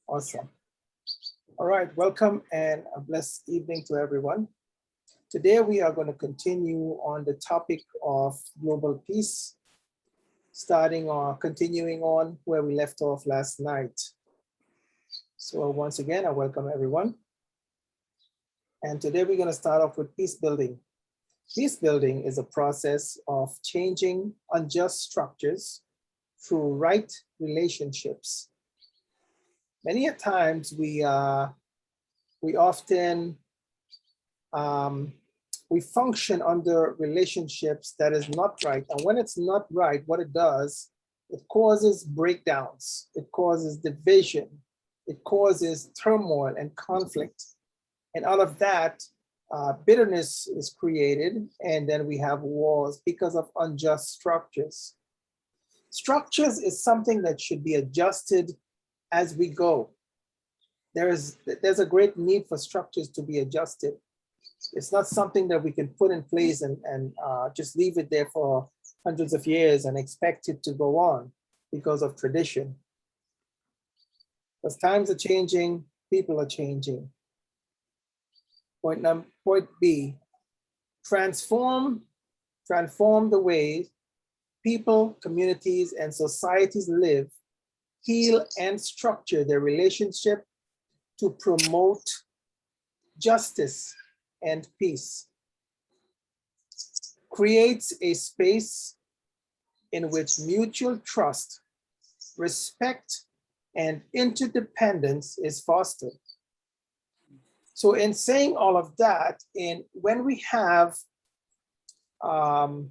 Awesome. All right, welcome and a blessed evening to everyone. Today we are going to continue on the topic of global peace, starting or continuing on where we left off last night. So once again, I welcome everyone. And today we're going to start off with peace building. Peace building is a process of changing unjust structures through right relationships. Many a times we often we function under relationships that is not right. And when it's not right, what it does, it causes breakdowns, it causes division, it causes turmoil and conflict. And out of that, bitterness is created, and then we have wars because of unjust structures. Structures is something that should be adjusted as we go. There's a great need for structures to be adjusted. It's not something that we can put in place and just leave it there for hundreds of years and expect it to go on because of tradition. As times are changing, people are changing. Point B, transform the way people, communities, and societies live, heal, and structure their relationship to promote justice and peace. Creates a space in which mutual trust, respect, and interdependence is fostered. So in saying all of that, when we have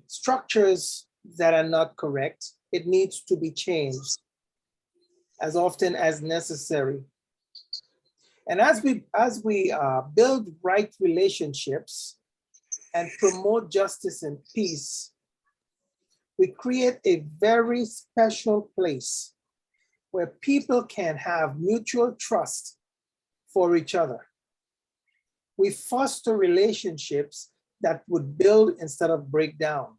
structures that are not correct, it needs to be changed as often as necessary. And as we build right relationships and promote justice and peace, we create a very special place where people can have mutual trust for each other. We foster relationships that would build instead of break down.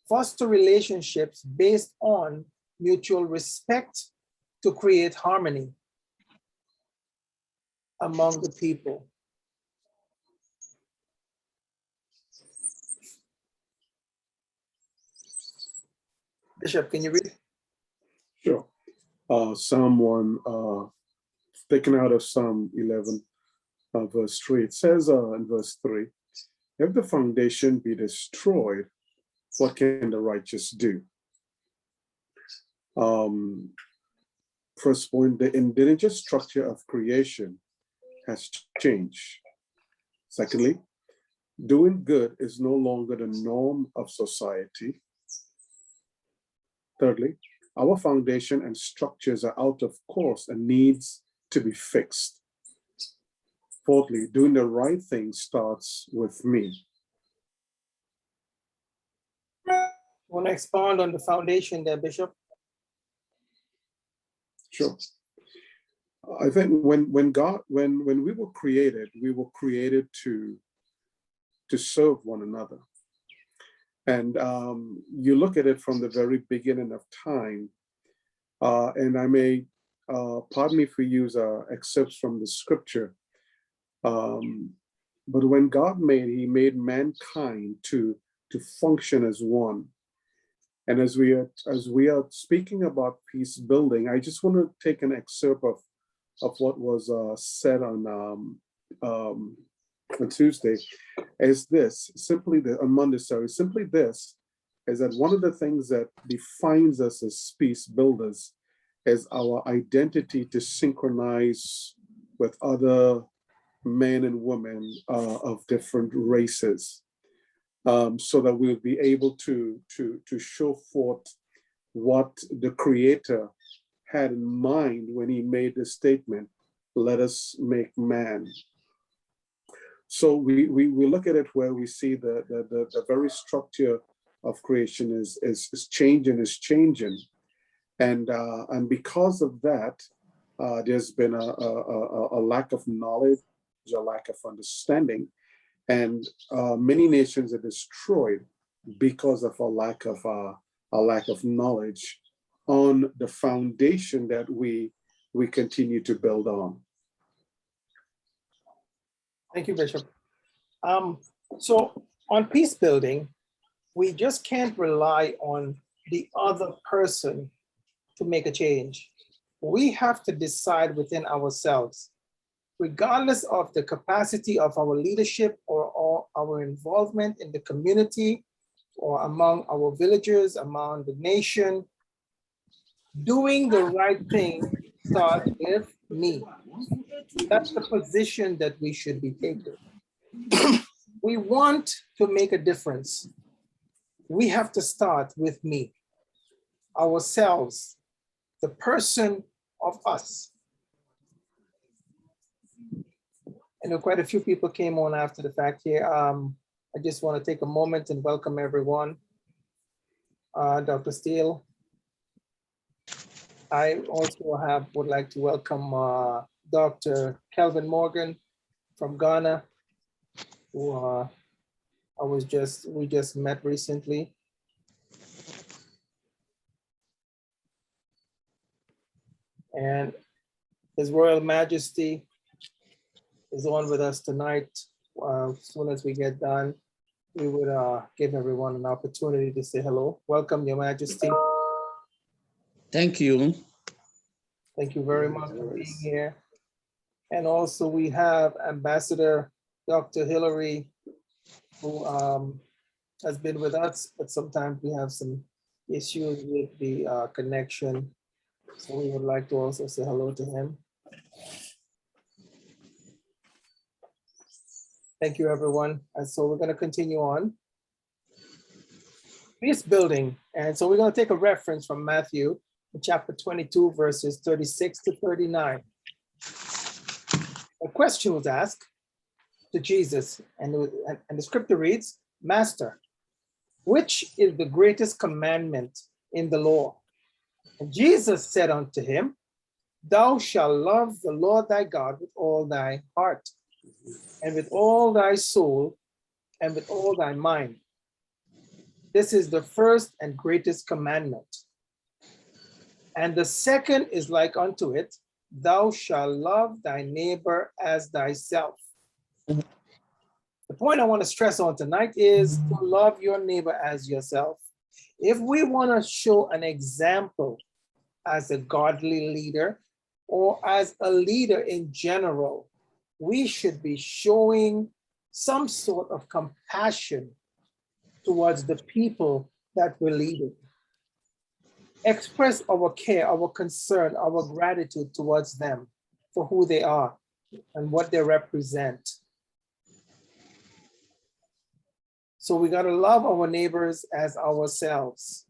Foster relationships based on mutual respect to create harmony among the people. Bishop, can you read? Sure. Psalm 1, taken out of Psalm 11, verse 3. It says in verse 3, if the foundation be destroyed, what can the righteous do? First point, the indigenous structure of creation has changed. Secondly, doing good is no longer the norm of society. Thirdly, our foundation and structures are out of course and needs to be fixed. Fourthly, doing the right thing starts with me. Want to expound on the foundation there, Bishop? Sure. I think when we were created to serve one another. And you look at it from the very beginning of time, and I may, pardon me if we use excerpts from the scripture, but when God he made mankind to function as one. And as we are speaking about peace building, I just want to take an excerpt of what was said on Tuesday. Is this simply on Monday? Sorry, simply this is that one of the things that defines us as peace builders is our identity to synchronize with other men and women of different races. So that we'll be able to show forth what the Creator had in mind when he made the statement, let us make man. So we look at it where we see the very structure of creation is changing. And because of that, there's been a lack of knowledge, a lack of understanding. And many nations are destroyed because of a lack of knowledge on the foundation that we we continue to build on. Thank you, Bishop. So on peace building, we just can't rely on the other person to make a change. We have to decide within ourselves, regardless of the capacity of our leadership or our involvement in the community or among our villagers, among the nation, doing the right thing starts with me. That's the position that we should be taking. We want to make a difference. We have to start with me, ourselves, the person of us. I know quite a few people came on after the fact here. I just want to take a moment and welcome everyone. Dr. Steele. I also would like to welcome Dr. Kelvin Morgan from Ghana, who we just met recently. And His Royal Majesty is on with us tonight. As soon as we get done, we would give everyone an opportunity to say hello. Welcome, Your Majesty. Thank you. Thank you very much for being here. And also we have Ambassador Dr. Hillary, who has been with us, but sometimes we have some issues with the connection. So we would like to also say hello to him. Thank you, everyone. And so we're going to continue on. Peace building. And so we're going to take a reference from Matthew chapter 22, verses 36 to 39. A question was asked to Jesus, and the scripture reads, Master, which is the greatest commandment in the law? And Jesus said unto him, Thou shalt love the Lord thy God with all thy heart, and with all thy soul, and with all thy mind. This is the first and greatest commandment. And the second is like unto it, Thou shalt love thy neighbor as thyself. The point I want to stress on tonight is to love your neighbor as yourself. If we want to show an example as a godly leader or as a leader in general, we should be showing some sort of compassion towards the people that we're leading. Express our care, our concern, our gratitude towards them for who they are and what they represent. So we got to love our neighbors as ourselves.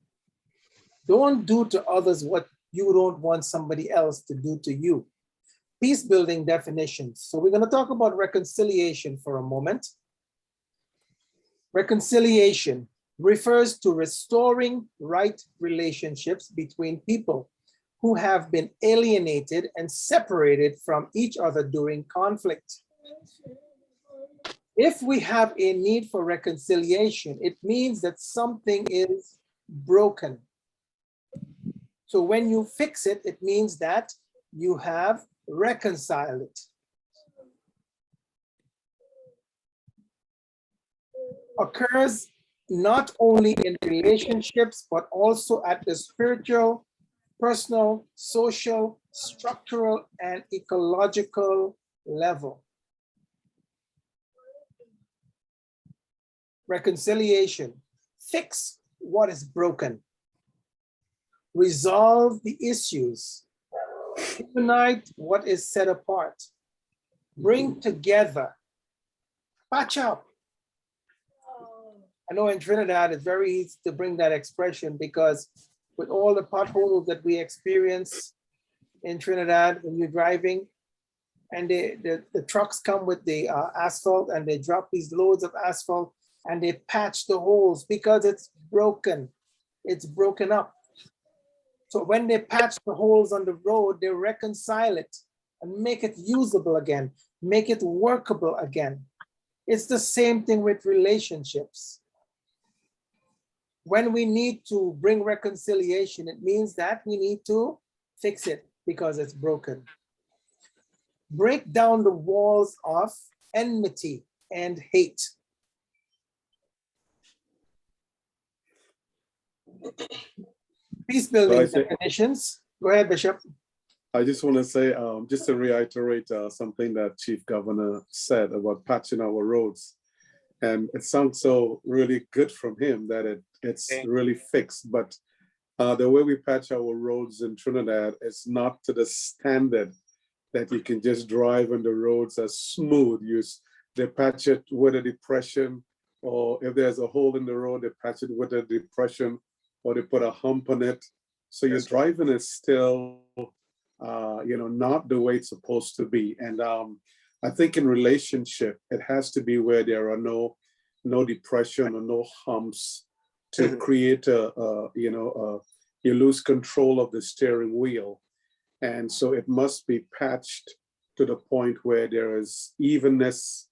Don't do to others what you don't want somebody else to do to you. Peace building definitions. So we're going to talk about reconciliation for a moment. Reconciliation refers to restoring right relationships between people who have been alienated and separated from each other during conflict. If we have a need for reconciliation, it means that something is broken. So when you fix it, it means that you have reconciled it. Occurs not only in relationships, but also at the spiritual, personal, social, structural, and ecological level. Reconciliation, fix what is broken, resolve the issues, unite what is set apart, bring together, patch up. I know in Trinidad, it's very easy to bring that expression because with all the potholes that we experience in Trinidad when you're driving, and the trucks come with the asphalt and they drop these loads of asphalt and they patch the holes because it's broken. It's broken up. So when they patch the holes on the road, they reconcile it and make it usable again, make it workable again. It's the same thing with relationships. When we need to bring reconciliation, it means that we need to fix it. because it's broken. Break down the walls of enmity and hate. Peace building definitions. Go ahead, Bishop. I just want to say, just to reiterate something that Chief Governor said about patching our roads. And it sounds so really good from him that it's really fixed. But the way we patch our roads in Trinidad is not to the standard that you can just drive and the roads are smooth. They patch it with a depression, or if there's a hole in the road, they patch it with a depression, or they put a hump on it. So your driving is still, not the way it's supposed to be. And I think in relationship, it has to be where there are no depression or no humps to create you lose control of the steering wheel. And so it must be patched to the point where there is evenness,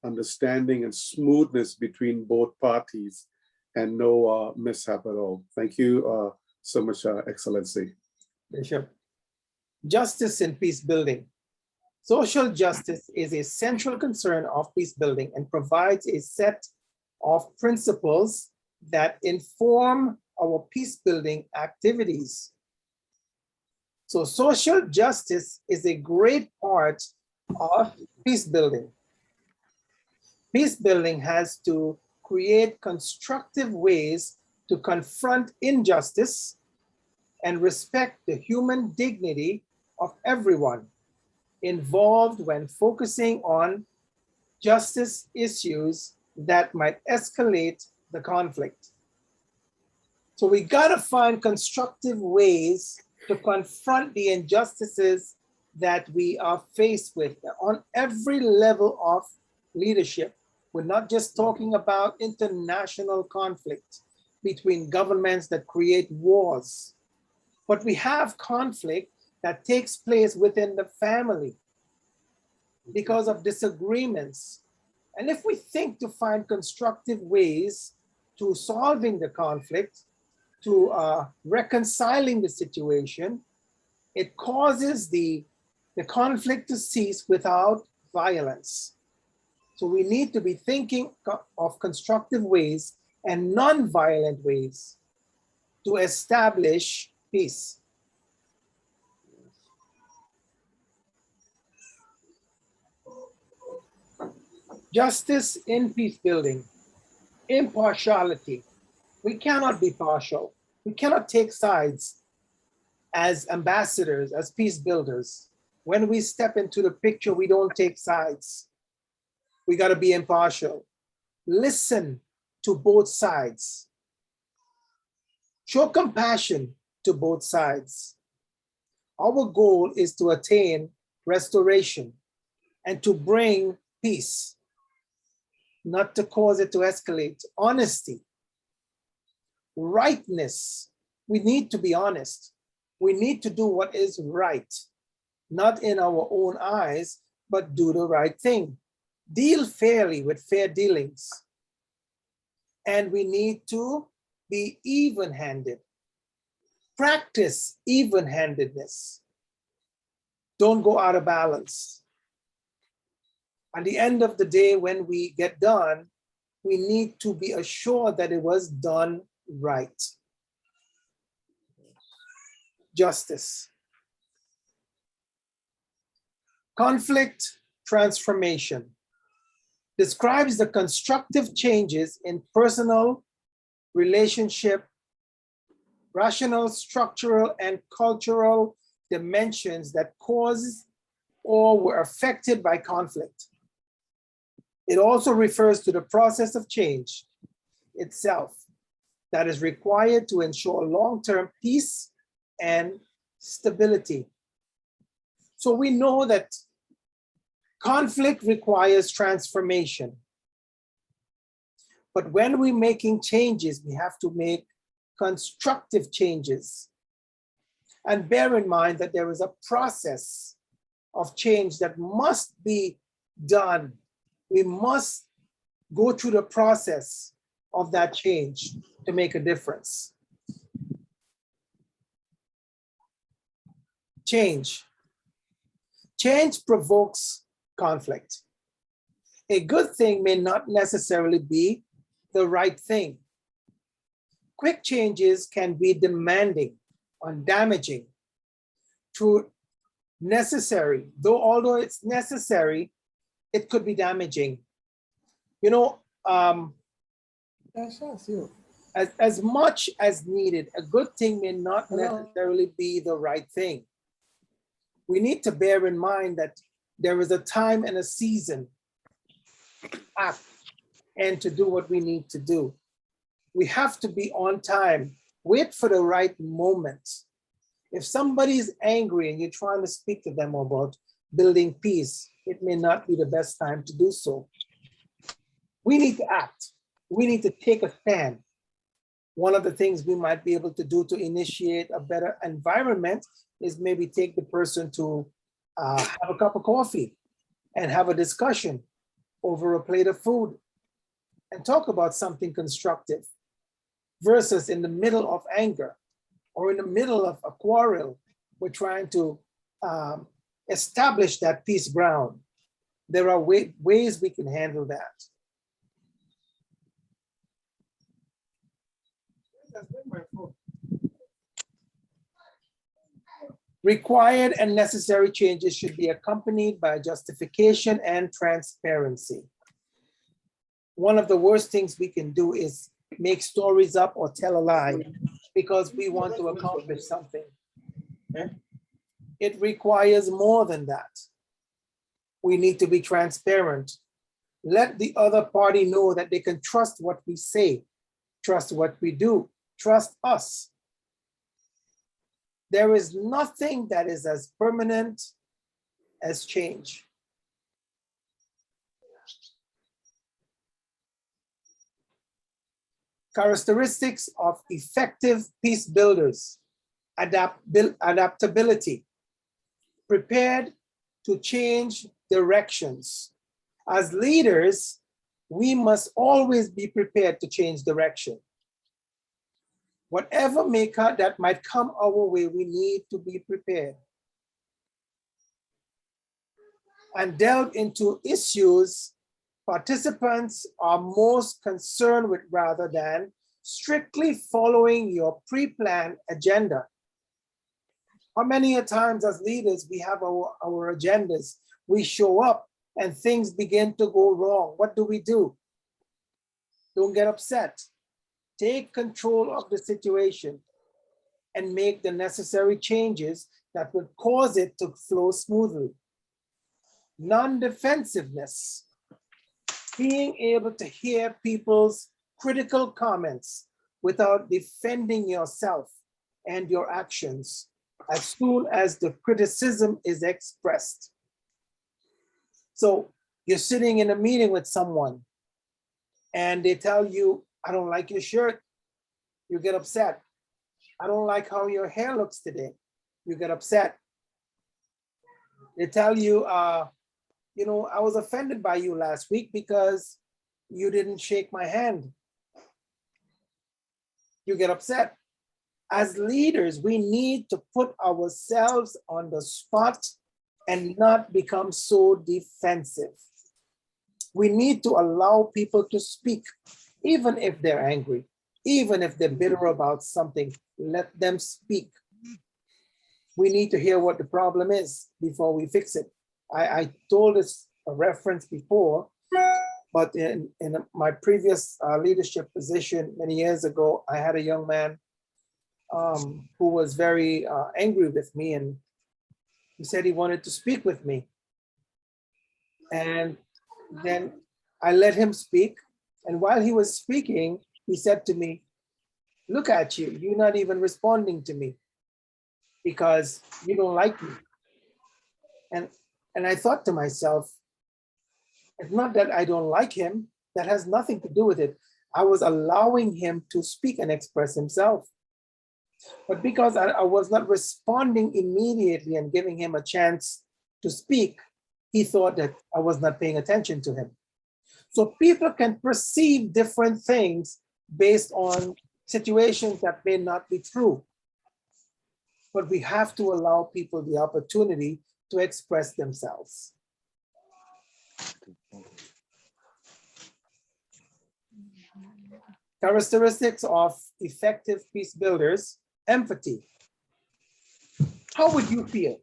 understanding, and smoothness between both parties, and no mishap at all. Thank you so much, Excellency. Bishop. Justice in peace building. Social justice is a central concern of peace building and provides a set of principles that inform our peace building activities. So social justice is a great part of peace building. Peace building has to create constructive ways to confront injustice and respect the human dignity of everyone involved when focusing on justice issues that might escalate the conflict. So we gotta find constructive ways to confront the injustices that we are faced with on every level of leadership. We're not just talking about international conflict between governments that create wars, but we have conflict that takes place within the family because of disagreements. And if we think to find constructive ways to solving the conflict, to reconciling the situation, it causes the conflict to cease without violence. So we need to be thinking of constructive ways and non-violent ways to establish peace. Justice in peace building, impartiality. We cannot be partial. We cannot take sides as ambassadors, as peace builders. When we step into the picture, we don't take sides. We got to be impartial. Listen to both sides. Show compassion to both sides. Our goal is to attain restoration and to bring peace, not to cause it to escalate. Honesty, rightness. We need to be honest. We need to do what is right, not in our own eyes, but do the right thing. Deal fairly with fair dealings. And we need to be even-handed. Practice even-handedness. Don't go out of balance. At the end of the day, when we get done, we need to be assured that it was done right. Justice. Conflict transformation describes the constructive changes in personal, relationship, rational, structural, and cultural dimensions that cause or were affected by conflict. It also refers to the process of change itself that is required to ensure long-term peace and stability. So we know that conflict requires transformation. But when we're making changes, we have to make constructive changes. And bear in mind that there is a process of change that must be done. We must go through the process of that change to make a difference. Change. Change provokes conflict. A good thing may not necessarily be the right thing. Quick changes can be demanding or damaging. Through necessary, although it's necessary, it could be damaging. You know, as much as needed, a good thing may not necessarily be the right thing. We need to bear in mind that there is a time and a season to act and to do what we need to do. We have to be on time, wait for the right moment. If somebody's angry and you're trying to speak to them about building peace, it may not be the best time to do so. We need to act. We need to take a stand. One of the things we might be able to do to initiate a better environment is maybe take the person to have a cup of coffee and have a discussion over a plate of food and talk about something constructive versus in the middle of anger or in the middle of a quarrel, we're trying to establish that peace ground. There are ways we can handle that. Required and necessary changes should be accompanied by justification and transparency. One of the worst things we can do is make stories up or tell a lie because we want to accomplish something. It requires more than that. We need to be transparent. Let the other party know that they can trust what we say, trust what we do, trust us. There is nothing that is as permanent as change. Characteristics of effective peace builders: adaptability, prepared to change directions. As leaders, we must always be prepared to change direction. Whatever that might come our way, we need to be prepared. And delve into issues participants are most concerned with rather than strictly following your pre-planned agenda. How many a times as leaders we have our agendas, we show up and things begin to go wrong. What do? Don't get upset. Take control of the situation and make the necessary changes that would cause it to flow smoothly. Non-defensiveness, being able to hear people's critical comments without defending yourself and your actions as soon as the criticism is expressed. So you're sitting in a meeting with someone and they tell you, I don't like your shirt. You get upset. I don't like how your hair looks today. You get upset. They tell you, you know, I was offended by you last week because you didn't shake my hand. You get upset. As leaders, we need to put ourselves on the spot and not become so defensive. We need to allow people to speak. Even if they're angry, even if they're bitter about something, let them speak. We need to hear what the problem is before we fix it. I told this a reference before, but in my previous leadership position many years ago, I had a young man who was very angry with me, and he said he wanted to speak with me. And then I let him speak. And while he was speaking, he said to me, look at you, you're not even responding to me because you don't like me. And I thought to myself, it's not that I don't like him, that has nothing to do with it. I was allowing him to speak and express himself. But because I was not responding immediately and giving him a chance to speak, he thought that I was not paying attention to him. So people can perceive different things based on situations that may not be true. but we have to allow people the opportunity to express themselves. Characteristics of effective peace builders: empathy. How would you feel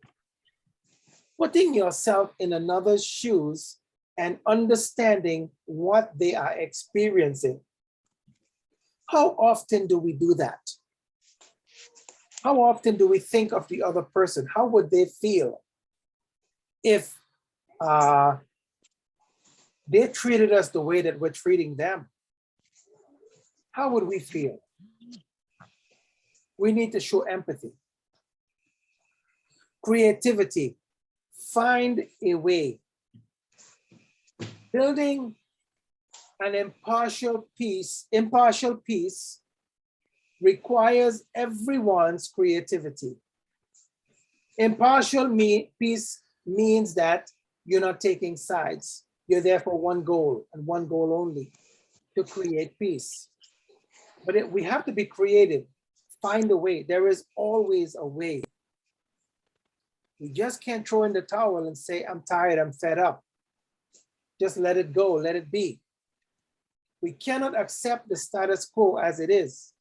putting yourself in another's shoes and understanding what they are experiencing? How often do we do that? How often do we think of the other person? How would they feel if they treated us the way that we're treating them? How would we feel? We need to show empathy. Creativity. Find a way. Building an impartial peace requires everyone's creativity. Impartial peace means that you're not taking sides. You're there for one goal and one goal only, to create peace. But we have to be creative. Find a way. There is always a way. We just can't throw in the towel and say, I'm tired, I'm fed up. Just let it go, let it be. We cannot accept the status quo as it is.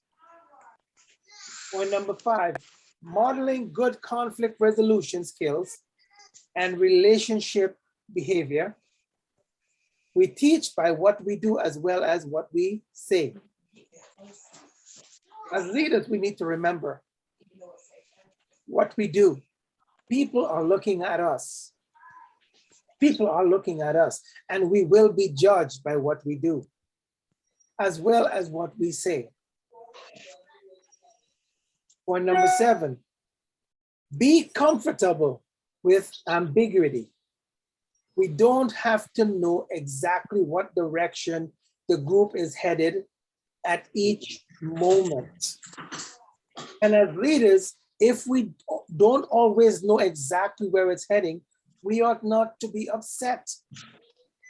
Point number 5, modeling good conflict resolution skills and relationship behavior. We teach by what we do as well as what we say. As leaders, we need to remember what we do. People are looking at us. People are looking at us, and we will be judged by what we do, as well as what we say. Point number 7, be comfortable with ambiguity. We don't have to know exactly what direction the group is headed at each moment. And as leaders, if we don't always know exactly where it's heading, we ought not to be upset.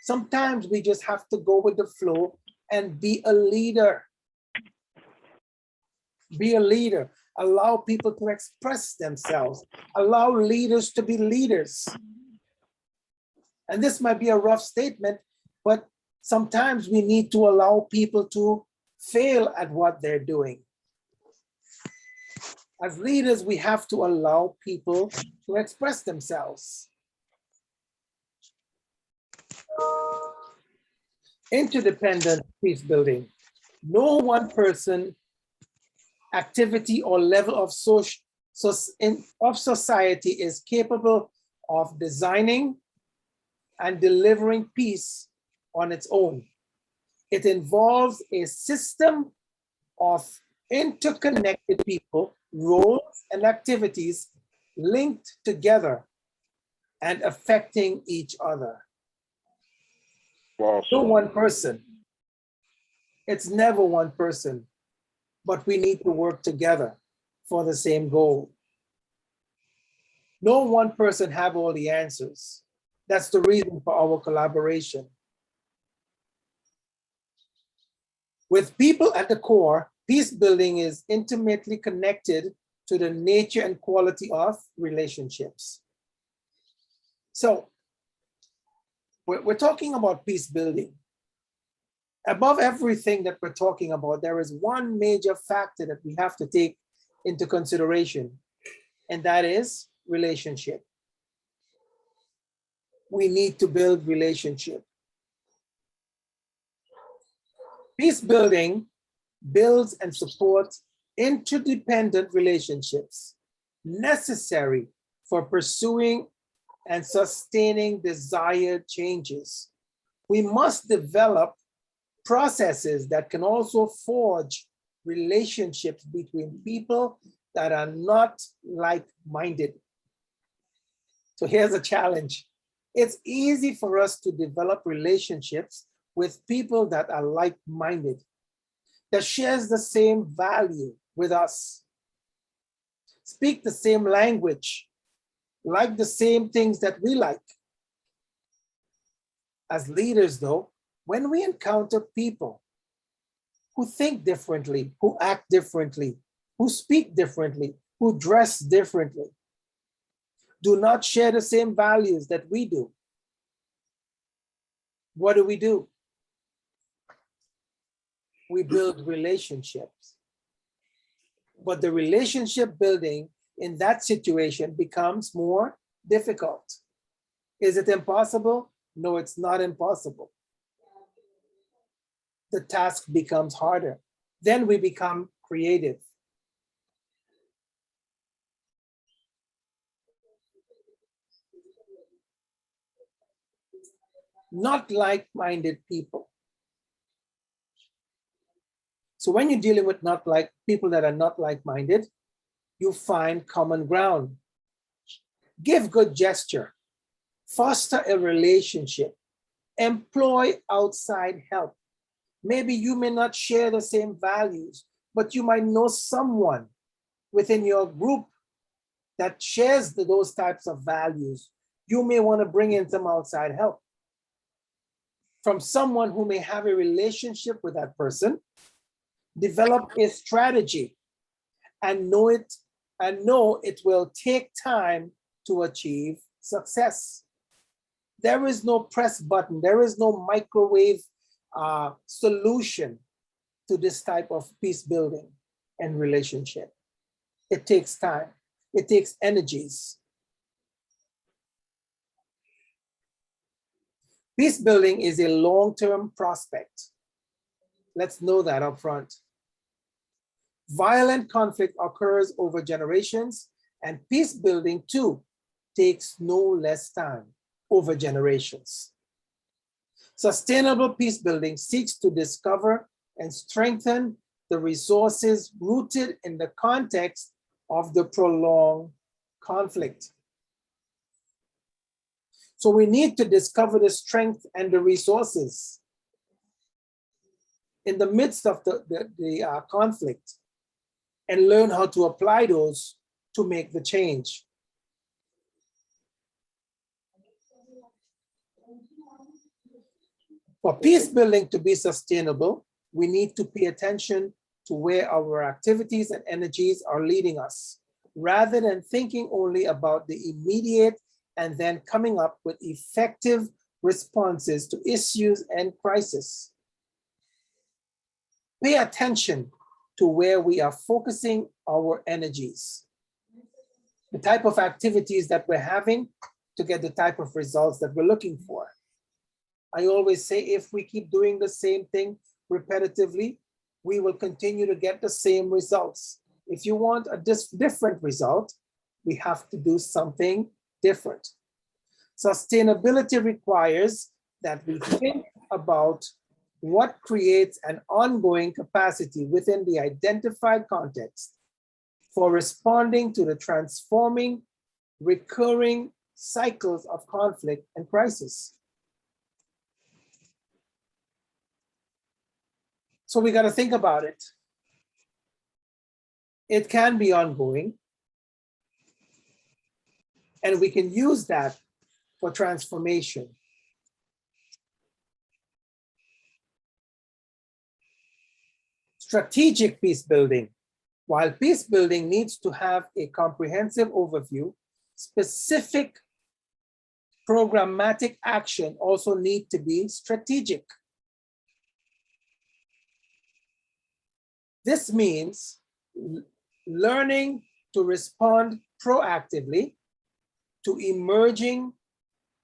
Sometimes we just have to go with the flow and be a leader. Be a leader. Allow people to express themselves. Allow leaders to be leaders. And this might be a rough statement, but sometimes we need to allow people to fail at what they're doing. As leaders, we have to allow people to express themselves. Interdependent peace building. No one person, activity, or level of society is capable of designing and delivering peace on its own. It involves a system of interconnected people, roles, and activities linked together and affecting each other. Wow. No one person. It's never one person, but we need to work together for the same goal. No one person have all the answers. That's the reason for our collaboration. With people at the core, peace building is intimately connected to the nature and quality of relationships. So, we're talking about peace building. Above everything that we're talking about, there is one major factor that we have to take into consideration, and that is relationship. We need to build relationship. Peace building builds and supports interdependent relationships necessary for pursuing and sustaining desired changes. We must develop processes that can also forge relationships between people that are not like-minded. So here's a challenge. It's easy for us to develop relationships with people that are like-minded, that shares the same value with us, speak the same language, like the same things that we like. As leaders, though, when we encounter people who think differently, who act differently, who speak differently, who dress differently, do not share the same values that we do. What do? We build relationships. But the relationship building in that situation becomes more difficult. Is it impossible? No, it's not impossible. The task becomes harder. Then we become creative. Not like-minded people. So when you're dealing with people that are not like-minded, you find common ground. Give good gesture. Foster a relationship. Employ outside help. Maybe you may not share the same values, but you might know someone within your group that shares those types of values. You may want to bring in some outside help from someone who may have a relationship with that person. Develop a strategy and know it will take time to achieve success. There is no press button. There is no microwave solution to this type of peace building and relationship. It takes time. It takes energies. Peace building is a long-term prospect. Let's know that up front. Violent conflict occurs over generations, and peace building too takes no less time over generations. Sustainable peace building seeks to discover and strengthen the resources rooted in the context of the prolonged conflict. So we need to discover the strength and the resources in the midst of the conflict and learn how to apply those to make the change. For peace building to be sustainable, we need to pay attention to where our activities and energies are leading us, rather than thinking only about the immediate and then coming up with effective responses to issues and crises. Pay attention to where we are focusing our energies, the type of activities that we're having to get the type of results that we're looking for. I always say, if we keep doing the same thing repetitively, we will continue to get the same results. If you want a different result, we have to do something different. Sustainability requires that we think about what creates an ongoing capacity within the identified context for responding to the transforming, recurring cycles of conflict and crisis. So we got to think about it. It can be ongoing, and we can use that for transformation. Strategic peace building. While peace building needs to have a comprehensive overview, specific programmatic action also need to be strategic. This means learning to respond proactively to emerging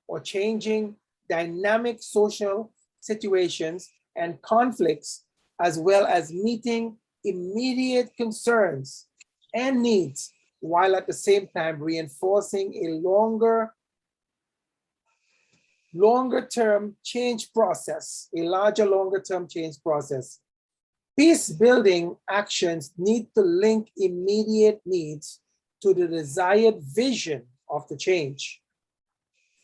or changing dynamic social situations and conflicts, as well as meeting immediate concerns and needs, while at the same time reinforcing a longer-term change process, a longer-term change process. Peace building actions need to link immediate needs to the desired vision of the change.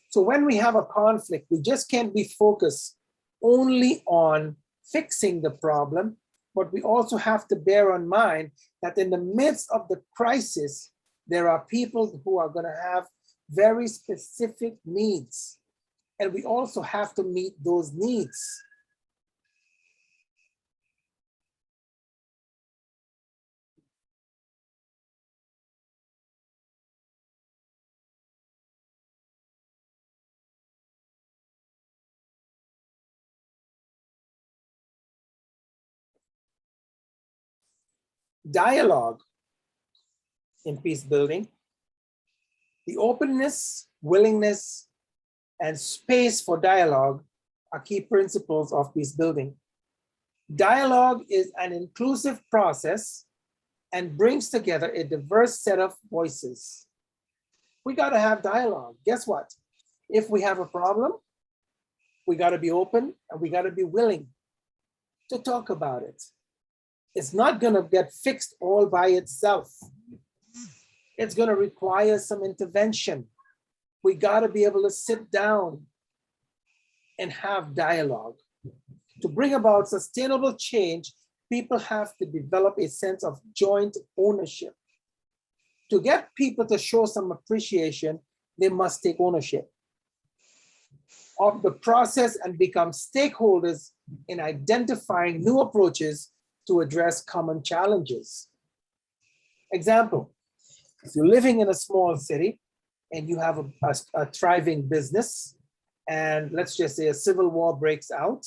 So when we have a conflict, we just can't be focused only on fixing the problem, but we also have to bear in mind that in the midst of the crisis, there are people who are going to have very specific needs, and we also have to meet those needs. Dialogue in peace building, the openness, willingness, and space for dialogue are key principles of peace building. Dialogue is an inclusive process and brings together a diverse set of voices. We got to have dialogue. Guess what? If we have a problem, we got to be open and we got to be willing to talk about it. It's not going to get fixed all by itself. It's going to require some intervention. We got to be able to sit down and have dialogue. To bring about sustainable change, people have to develop a sense of joint ownership. To get people to show some appreciation, they must take ownership of the process and become stakeholders in identifying new approaches to address common challenges. Example, if you're living in a small city and you have a thriving business, and let's just say a civil war breaks out,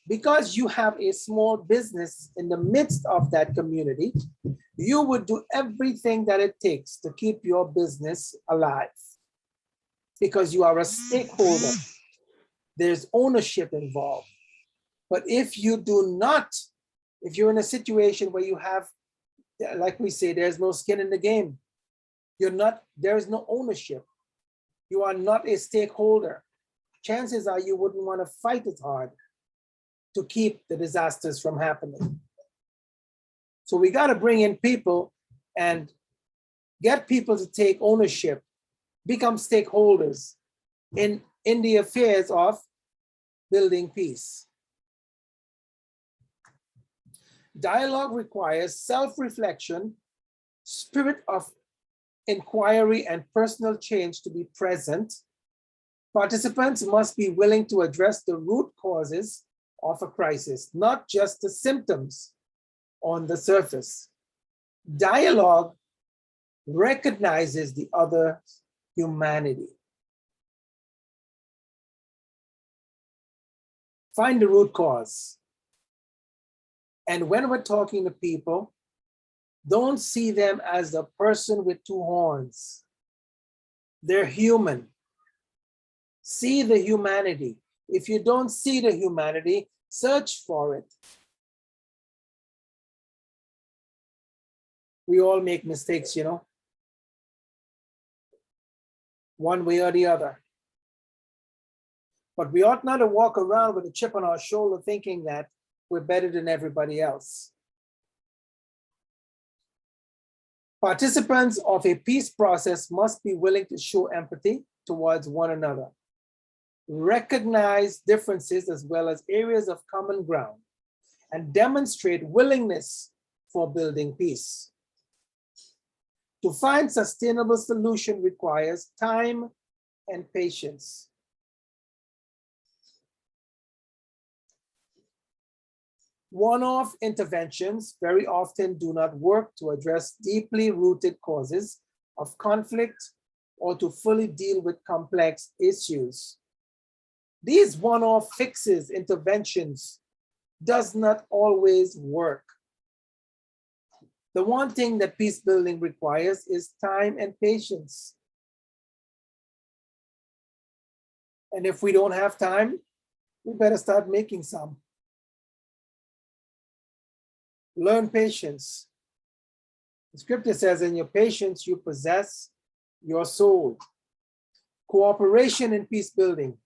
because you have a small business in the midst of that community, you would do everything that it takes to keep your business alive because you are a stakeholder. There's ownership involved. But if you do not, if you're in a situation where you have, like we say, there's no skin in the game, there's no ownership, you are not a stakeholder, chances are you wouldn't want to fight as hard to keep the disasters from happening. So we got to bring in people and get people to take ownership, become stakeholders in the affairs of building peace. Dialogue requires self-reflection, spirit of inquiry, and personal change to be present. Participants must be willing to address the root causes of a crisis, not just the symptoms on the surface. Dialogue recognizes the other's humanity. Find the root cause. And when we're talking to people, don't see them as the person with two horns. They're human. See the humanity. If you don't see the humanity, search for it. We all make mistakes, you know, one way or the other. But we ought not to walk around with a chip on our shoulder thinking that we're better than everybody else. Participants of a peace process must be willing to show empathy towards one another, recognize differences as well as areas of common ground, and demonstrate willingness for building peace. To find sustainable solution requires time and patience. One-off interventions very often do not work to address deeply rooted causes of conflict or to fully deal with complex issues. These one-off fixes, interventions, does not always work. The one thing that peace building requires is time and patience. And if we don't have time, we better start making some. Learn patience. The scripture says, in your patience, you possess your soul. Cooperation in peace building.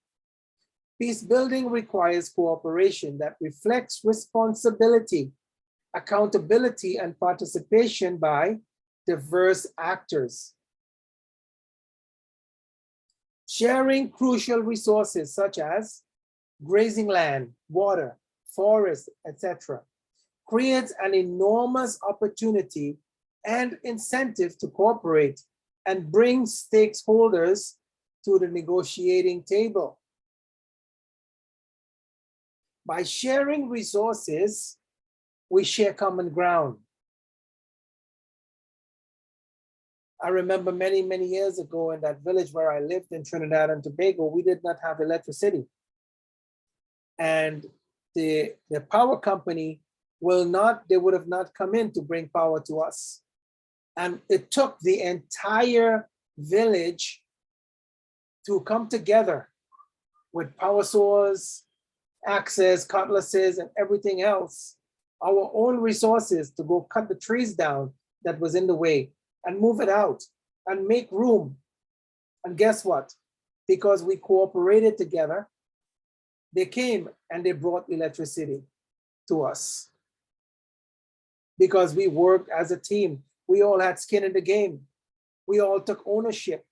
Peace building requires cooperation that reflects responsibility, accountability, and participation by diverse actors. Sharing crucial resources such as grazing land, water, forests, etc., creates an enormous opportunity and incentive to cooperate and bring stakeholders to the negotiating table. By sharing resources, we share common ground. I remember many, many years ago in that village where I lived in Trinidad and Tobago, we did not have electricity. And the power company they would have not come in to bring power to us. And it took the entire village to come together with power saws, axes, cutlasses, and everything else, our own resources to go cut the trees down that was in the way and move it out and make room. And guess what? Because we cooperated together, they came and they brought electricity to us. Because we worked as a team. We all had skin in the game. We all took ownership.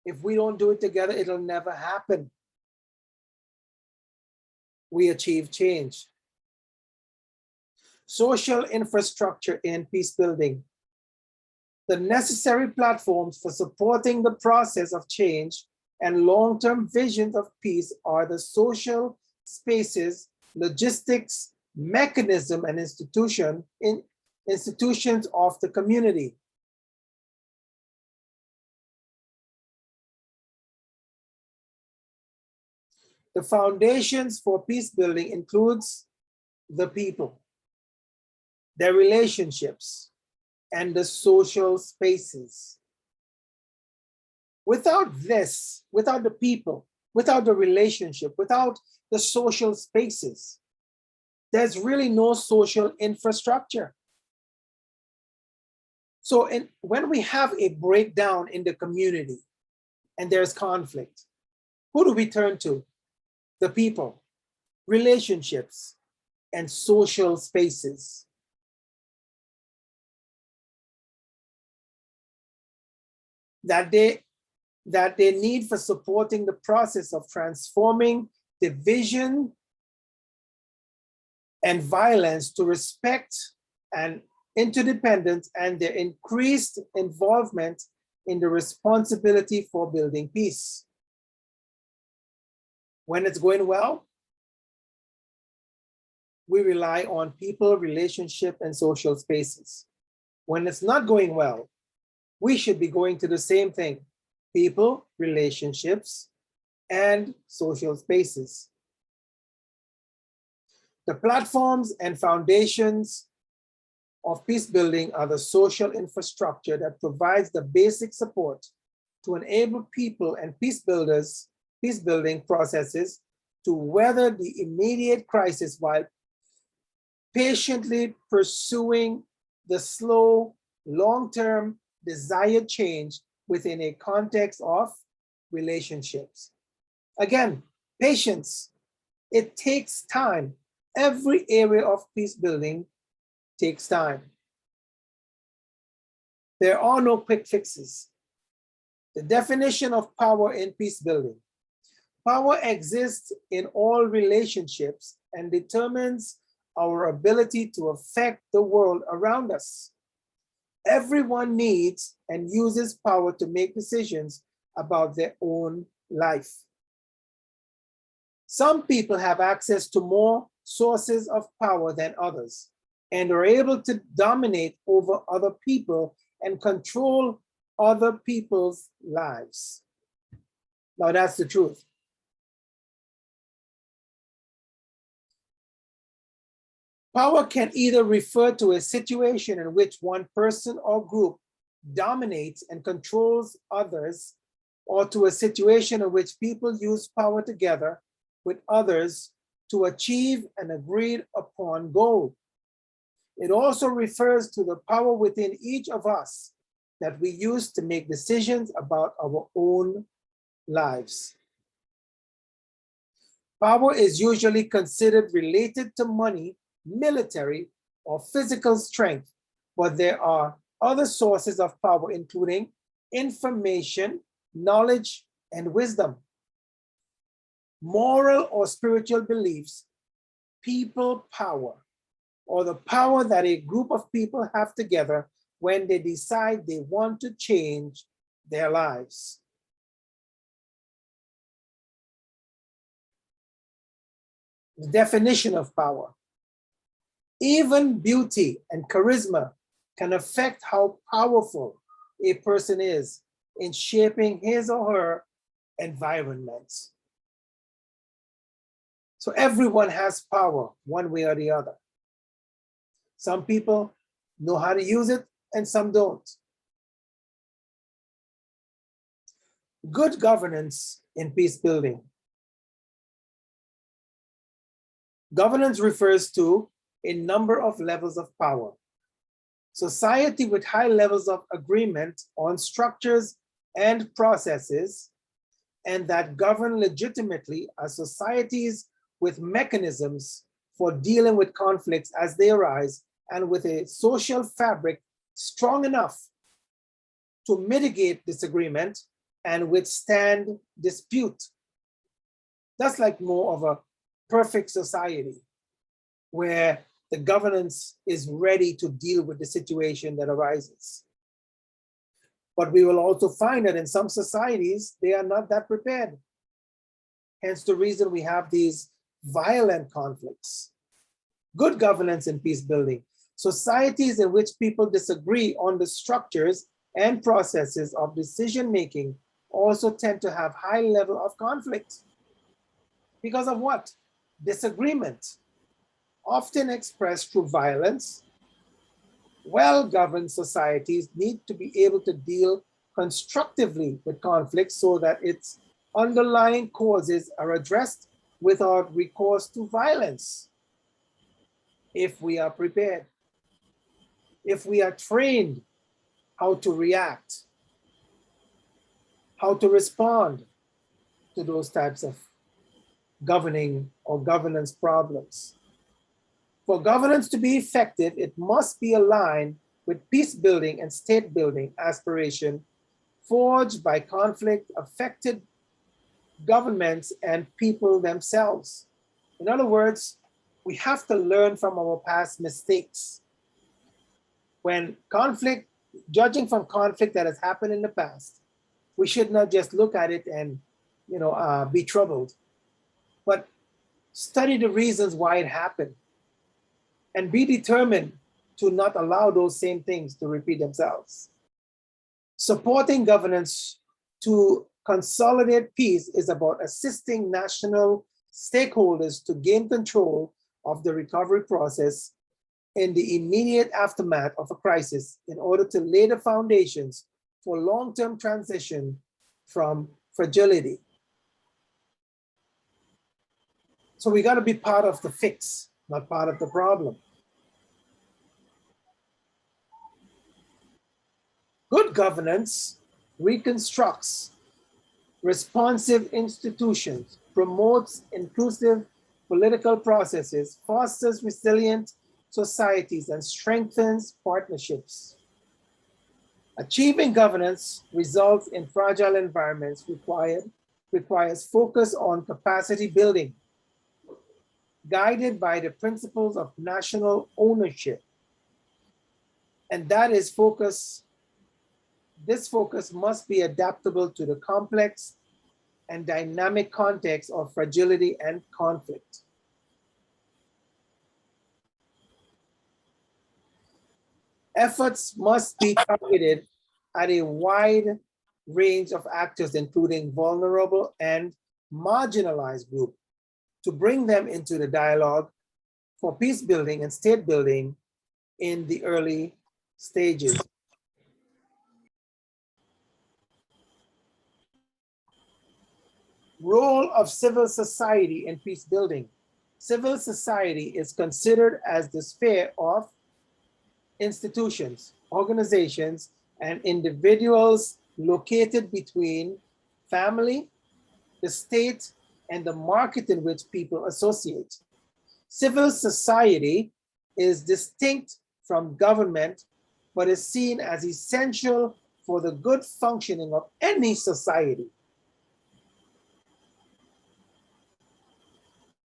If we don't do it together, it'll never happen. We achieve change. Social infrastructure in peace building. The necessary platforms for supporting the process of change and long-term visions of peace are the social spaces, logistics, mechanism, and institutions of the community. The foundations for peace building includes the people, their relationships, and the social spaces. Without this, without the people, without the relationship, without the social spaces, there's really no social infrastructure. So when we have a breakdown in the community and there's conflict, who do we turn to? The people, relationships, and social spaces. That they need for supporting the process of transforming division and violence to respect and interdependence and their increased involvement in the responsibility for building peace. When it's going well, we rely on people, relationship, and social spaces. When it's not going well, we should be going to the same thing: people, relationships, and social spaces. The platforms and foundations of peace building are the social infrastructure that provides the basic support to enable people and peace building processes to weather the immediate crisis while patiently pursuing the slow, long-term desired change within a context of relationships. Again, patience. It takes time. Every area of peace building takes time. There are no quick fixes. The definition of power in peace building. Power exists in all relationships and determines our ability to affect the world around us. Everyone needs and uses power to make decisions about their own life. Some people have access to more sources of power than others and are able to dominate over other people and control other people's lives. Now that's the truth. Power can either refer to a situation in which one person or group dominates and controls others, or to a situation in which people use power together with others to achieve an agreed upon goal. It also refers to the power within each of us that we use to make decisions about our own lives. Power is usually considered related to money, military, or physical strength, but there are other sources of power, including information, knowledge, and wisdom. Moral or spiritual beliefs, people power, or the power that a group of people have together when they decide they want to change their lives. The definition of power. Even beauty and charisma can affect how powerful a person is in shaping his or her environment. So everyone has power one way or the other. Some people know how to use it and some don't. Good governance in peace building. Governance refers to a number of levels of power. Society with high levels of agreement on structures and processes, and that govern legitimately, are societies with mechanisms for dealing with conflicts as they arise, and with a social fabric strong enough to mitigate disagreement and withstand dispute. That's like more of a perfect society where the governance is ready to deal with the situation that arises. But we will also find that in some societies, they are not that prepared. Hence the reason we have these violent conflicts. Good governance in peace building. Societies in which people disagree on the structures and processes of decision making also tend to have high level of conflict. Because of what? Disagreement, often expressed through violence. Well-governed societies need to be able to deal constructively with conflict so that its underlying causes are addressed without recourse to violence. If we are prepared, if we are trained how to react, how to respond to those types of governing or governance problems. For governance to be effective, it must be aligned with peace building and state building aspiration forged by conflict affected governments and people themselves. In other words, we have to learn from our past mistakes. When conflict, judging from conflict that has happened in the past, we should not just look at it and be troubled, but study the reasons why it happened and be determined to not allow those same things to repeat themselves. Supporting governance to consolidate peace is about assisting national stakeholders to gain control of the recovery process in the immediate aftermath of a crisis in order to lay the foundations for long-term transition from fragility. So we got to be part of the fix, not part of the problem. Good governance reconstructs responsive institutions, promotes inclusive political processes, fosters resilient societies, and strengthens partnerships. Achieving governance results in fragile environments requires focus on capacity building, guided by the principles of national ownership. And that is focus. This focus must be adaptable to the complex and dynamic context of fragility and conflict. Efforts must be targeted at a wide range of actors, including vulnerable and marginalized groups, to bring them into the dialogue for peace building and state building in the early stages. Role of civil society in peace building. Civil society is considered as the sphere of institutions, organizations, and individuals located between family, the state, and the market in which people associate. Civil society is distinct from government, but is seen as essential for the good functioning of any society.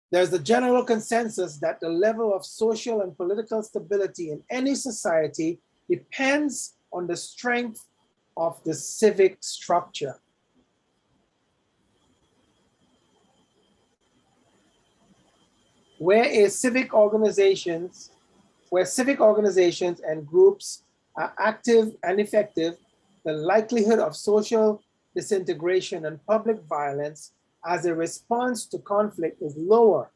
There's a general consensus that the level of social and political stability in any society depends on the strength of the civic structure. Where civic organizations and groups are active and effective, the likelihood of social disintegration and public violence as a response to conflict is lower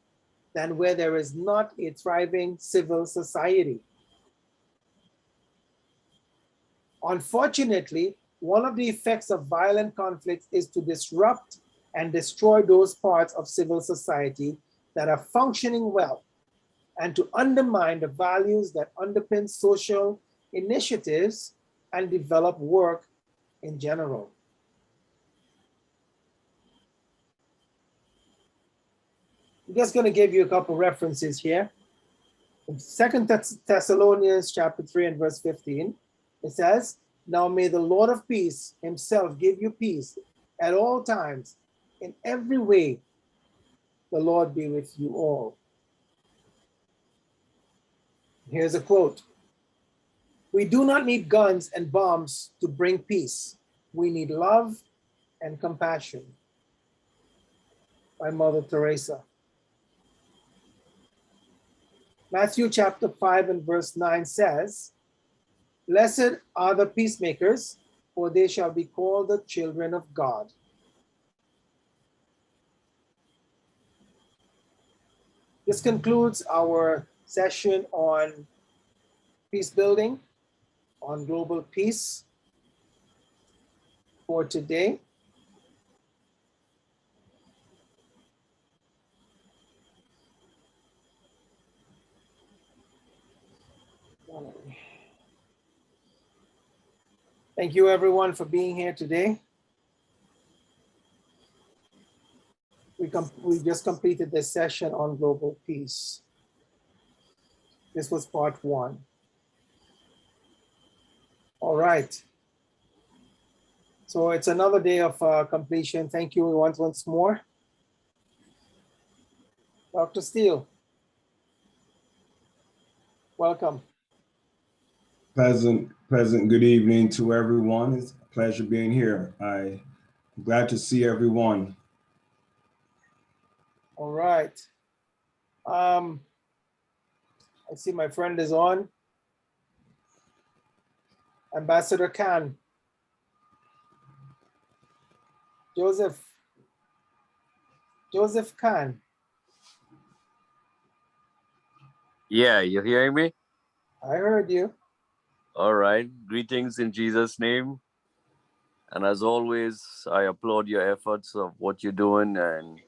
than where there is not a thriving civil society. Unfortunately, one of the effects of violent conflicts is to disrupt and destroy those parts of civil society that are functioning well, and to undermine the values that underpin social initiatives and develop work in general. I'm just going to give you a couple references here. In 2 Thessalonians chapter 3 and verse 15, it says, "Now may the Lord of peace himself give you peace at all times, in every way. The Lord be with you all." Here's a quote. "We do not need guns and bombs to bring peace. We need love and compassion." By Mother Teresa. Matthew chapter 5 and verse 9 says, "Blessed are the peacemakers, for they shall be called the children of God." This concludes our session on peace building, on global peace for today. Thank you everyone for being here today. We just completed this session on global peace. This was part 1. All right. So it's another day of completion. Thank you once more. Dr. Steele, welcome. Pleasant, good evening to everyone. It's a pleasure being here. I'm glad to see everyone. All right. I see my friend is on. Ambassador Khan. Joseph Khan. Yeah, you hearing me? I heard you. All right. Greetings in Jesus' name. And as always, I applaud your efforts of what you're doing, and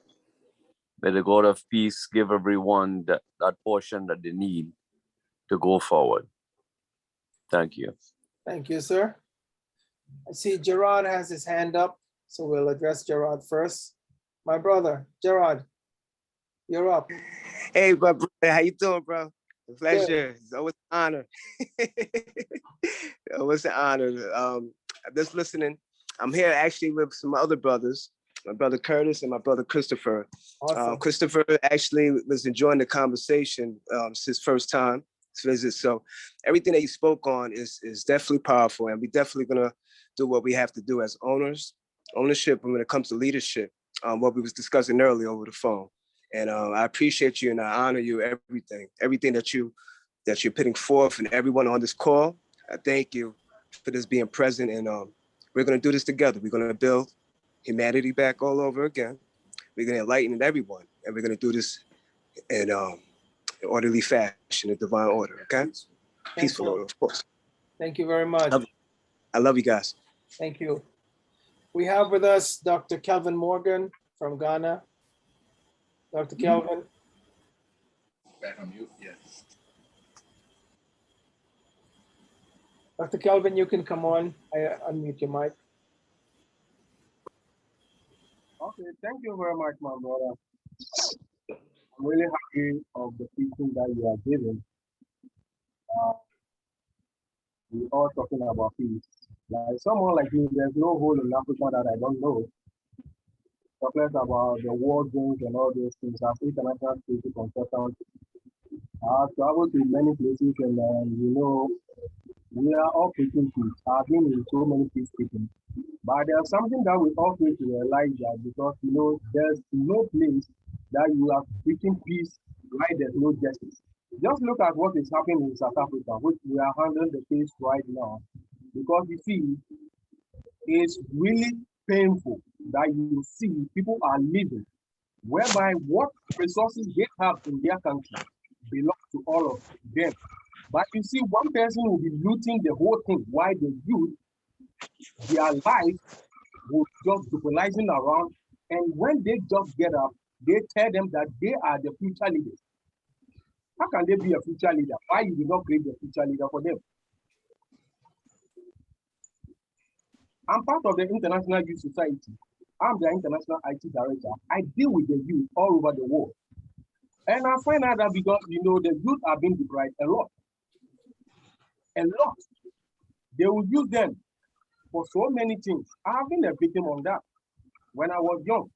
may the God of peace give everyone that portion that they need to go forward. Thank you. Thank you, sir. I see Gerard has his hand up, so we'll address Gerard first. My brother, Gerard, you're up. Hey, my brother, how you doing, bro? A pleasure. It's always an honor. Always an honor. I'm just listening. I'm here actually with some other brothers, my brother Curtis and my brother Christopher. Awesome. Christopher actually was enjoying the conversation. It's his first time to visit. So everything that you spoke on is definitely powerful. And we're definitely going to do what we have to do as owners, ownership, and when it comes to leadership, what we was discussing earlier over the phone. And I appreciate you and I honor you, everything that you're putting forth, and everyone on this call. I thank you for this being present, and we're going to do this together. We're going to build humanity back all over again. We're going to enlighten everyone, and we're going to do this in an orderly fashion, in divine order, okay? Peaceful order, of course. Thank you very much. I love you guys. Thank you. We have with us Dr. Kelvin Morgan from Ghana. Dr. Kelvin. Back on mute, yes. Dr. Kelvin, you can come on. I unmute your mic. Okay, thank you very much, my brother. I'm really happy of the teaching that you are giving. We're all talking about peace. Like someone like me, there's no hole in Africa that I don't know. Talking about the war games and all those things. I've international security consultant. I've traveled to many places, and we are all preaching peace. I've been in so many peace speaking. But there's something that we all need to realize, that because there's no place that you are preaching peace right, there's no justice. Just look at what is happening in South Africa, which we are handling the case right now. Because you see, it's really painful that you see people are living whereby what resources they have in their country belong to all of them. But you see, one person will be looting the whole thing, while the youth, their life will just globalizing around. And when they just get up, they tell them that they are the future leaders. How can they be a future leader? Why you did not create the future leader for them? I'm part of the International Youth Society. I'm the International IT Director. I deal with the youth all over the world. And I find out that because, you know, the youth are being deprived a lot. A lot. They will use them for so many things. I've been a victim of that when I was young.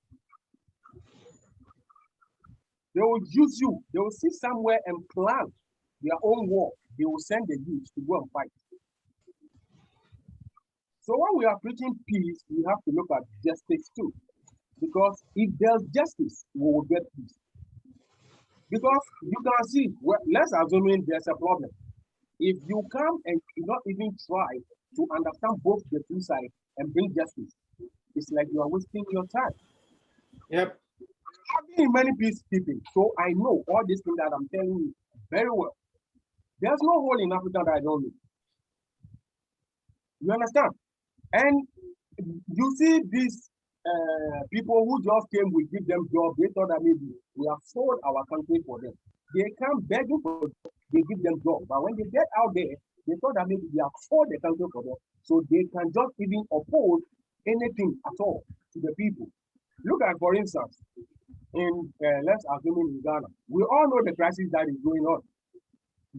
They will use you. They will sit somewhere and plan their own war. They will send the youth to go and fight. So when we are preaching peace, we have to look at justice too. Because if there's justice, we will get peace. Because you can see, well, let's assume there's a problem. If you come and you not even try to understand both the two sides and bring justice, it's like you are wasting your time. Yep. I've been in many peacekeeping, so I know all these things that I'm telling you very well. There's no hole in Africa that I don't know. You understand? And you see these people who just came, we give them jobs. They thought that maybe we have sold our country for them. They come begging for jobs, they give them jobs. But when they get out there, they thought that maybe we have sold the country for them. So they can just even oppose anything at all to the people. Look at, for instance, in let's assume in Ghana, we all know the crisis that is going on.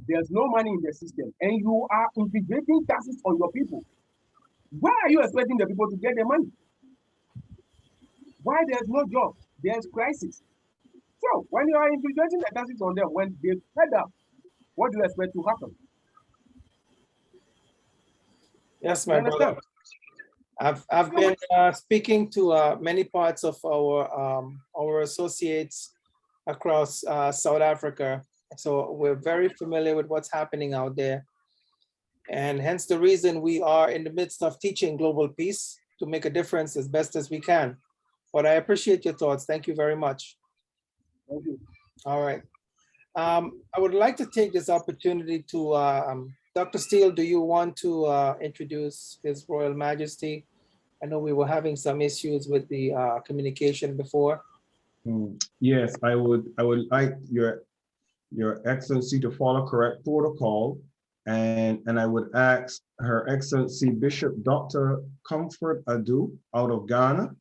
There's no money in the system, and you are integrating taxes on your people. Why are you expecting the people to get their money? Why there's no job? There's crisis. So when you are integrating the taxes on them, when they fed up, what do you expect to happen? Yes, my brother. I've been speaking to many parts of our associates across South Africa. So we're very familiar with what's happening out there. And hence the reason we are in the midst of teaching global peace to make a difference as best as we can. But I appreciate your thoughts. Thank you very much. Thank you. All right. I would like to take this opportunity to, Dr. Steele, do you want to introduce His Royal Majesty? I know we were having some issues with the communication before. Yes, I would like your Excellency to follow correct protocol, and I would ask Her Excellency Bishop Dr. Comfort Adu out of Ghana.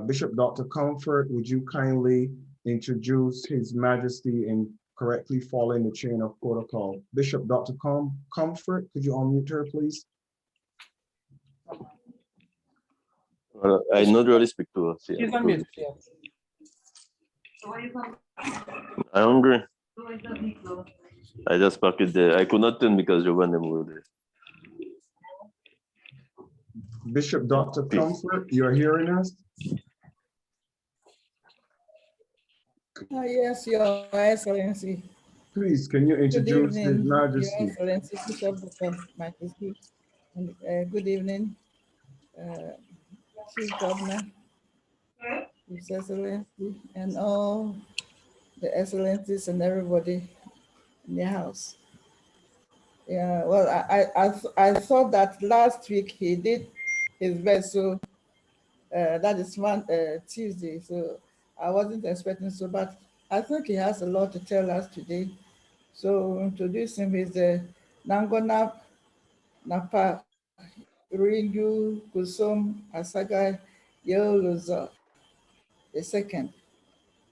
Bishop Dr. Comfort, would you kindly introduce His Majesty and correctly following the chain of protocol? Bishop Dr. Comfort, could you unmute her, please? I not really speak to her. She's unmuted, yeah. I'm hungry. I just parked it there. I could not turn because you went moved there. Bishop Dr. Comfort, you're hearing us? Yes, Your Excellency. Please, can you introduce His Majesty? Your Excellency, Bishop Dr. Majesty. And good evening, Chief Governor, His Excellency, and all the Excellencies and everybody in the house. Yeah, well, I thought that last week he did his best, so that is one Tuesday, so I wasn't expecting so, but I think he has a lot to tell us today. So introduce him, he's the Nangona Napa Ringu Kusum Asaga Yoluzo the second.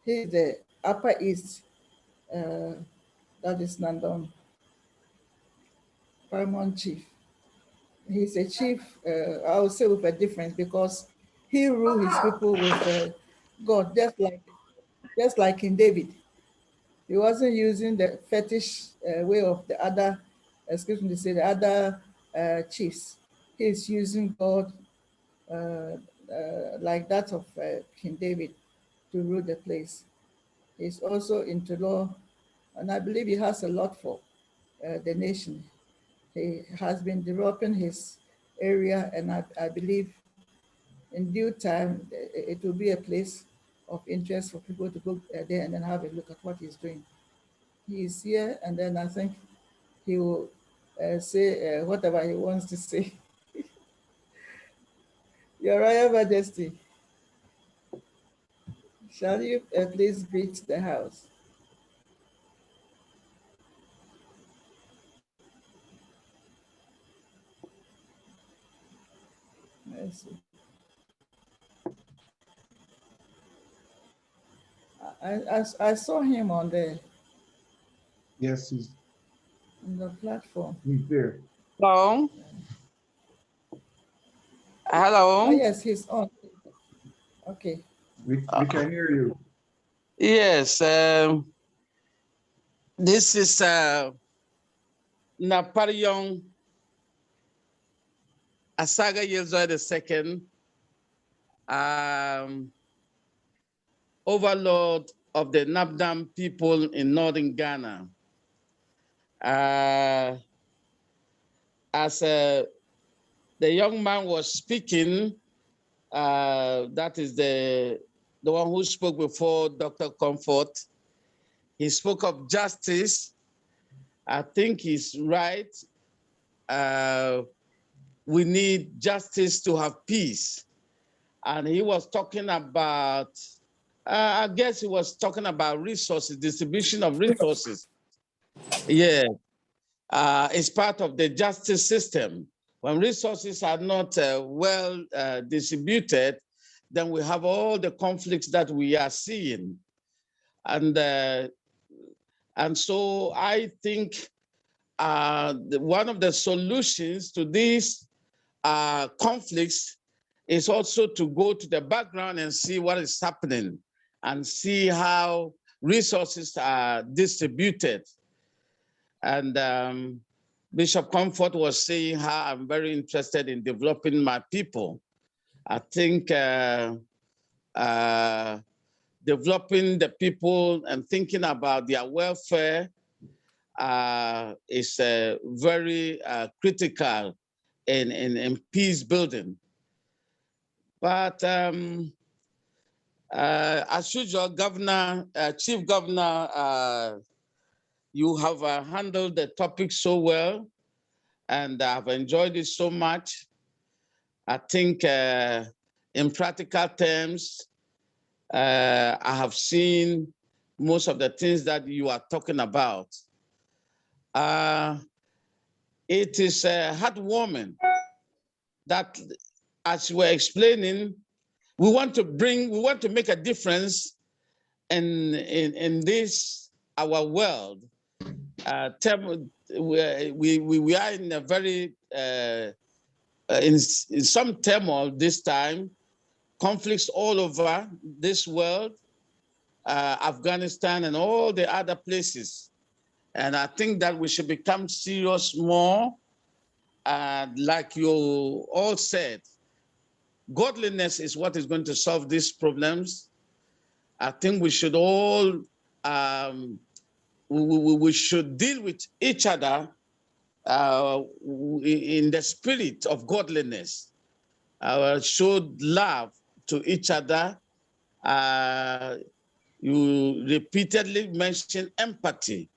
He's the Upper East, that is Nandon Paramount Chief. He's a chief, I would say with a difference, because he ruled his people with God, just like in David. He wasn't using the fetish way of the other, excuse me to say, the other chiefs. He's using God like that of King David to rule the place. He's also into law, and I believe he has a lot for the nation. He has been developing his area, and I believe in due time, it will be a place of interest for people to go there and then have a look at what he's doing. He is here, and then I think he will say whatever he wants to say. Your Royal Majesty, shall you please greet the house? I see. I saw him on Yes, the platform. he's there. Hello. Oh, Hello. yes, he's on. Okay. We can hear you. Yes. This is Napoleon Asaga Yelzoy II, overlord of the Nabdam people in northern Ghana. As the young man was speaking, that is the one who spoke before Dr. Comfort. He spoke of justice. I think he's right. We need justice to have peace. And he was talking about, I guess he was talking about resources, distribution of resources. Yeah, it's part of the justice system. When resources are not well distributed, then we have all the conflicts that we are seeing. And so I think one of the solutions to these conflicts is also to go to the background and see what is happening and see how resources are distributed. And Bishop Comfort was saying how I'm very interested in developing my people. I think developing the people and thinking about their welfare is very critical in peace building. But as usual, Governor, Chief Governor, you have handled the topic so well, and I've enjoyed it so much. I think in practical terms, I have seen most of the things that you are talking about. It is heartwarming that, as you were explaining, we want to make a difference in this our world. We are in a very in some turmoil this time, conflicts all over this world, Afghanistan and all the other places. And I think that we should become serious more. Like you all said, godliness is what is going to solve these problems. I think we should all, we should deal with each other in the spirit of godliness. Show love to each other. You repeatedly mentioned empathy.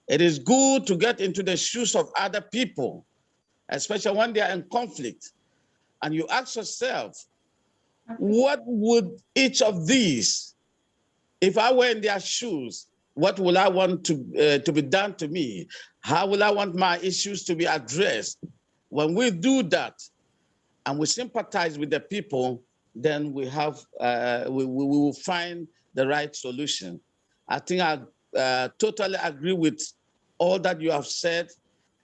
It is good to get into the shoes of other people, especially when they are in conflict. And you ask yourself, what would each of these, if I were in their shoes, what will I want to be done to me? How will I want my issues to be addressed? When we do that and we sympathize with the people, then we have we will find the right solution. I think I totally agree with all that you have said,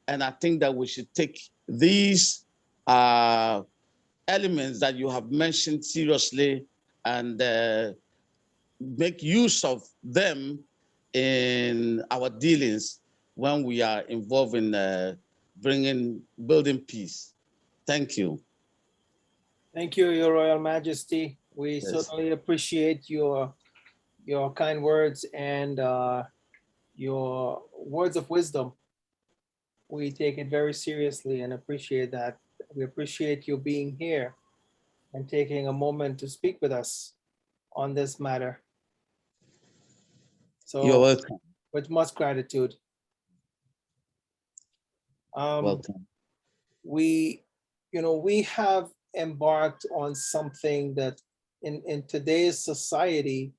and I think that we should take these elements that you have mentioned seriously and make use of them in our dealings when we are involved in building peace. Thank you. Thank you, Your Royal Majesty. We Yes. certainly appreciate your kind words and your words of wisdom. We take it very seriously and appreciate that. We appreciate you being here and taking a moment to speak with us on this matter. You're So welcome. with much gratitude. Welcome. We have embarked on something that in today's society,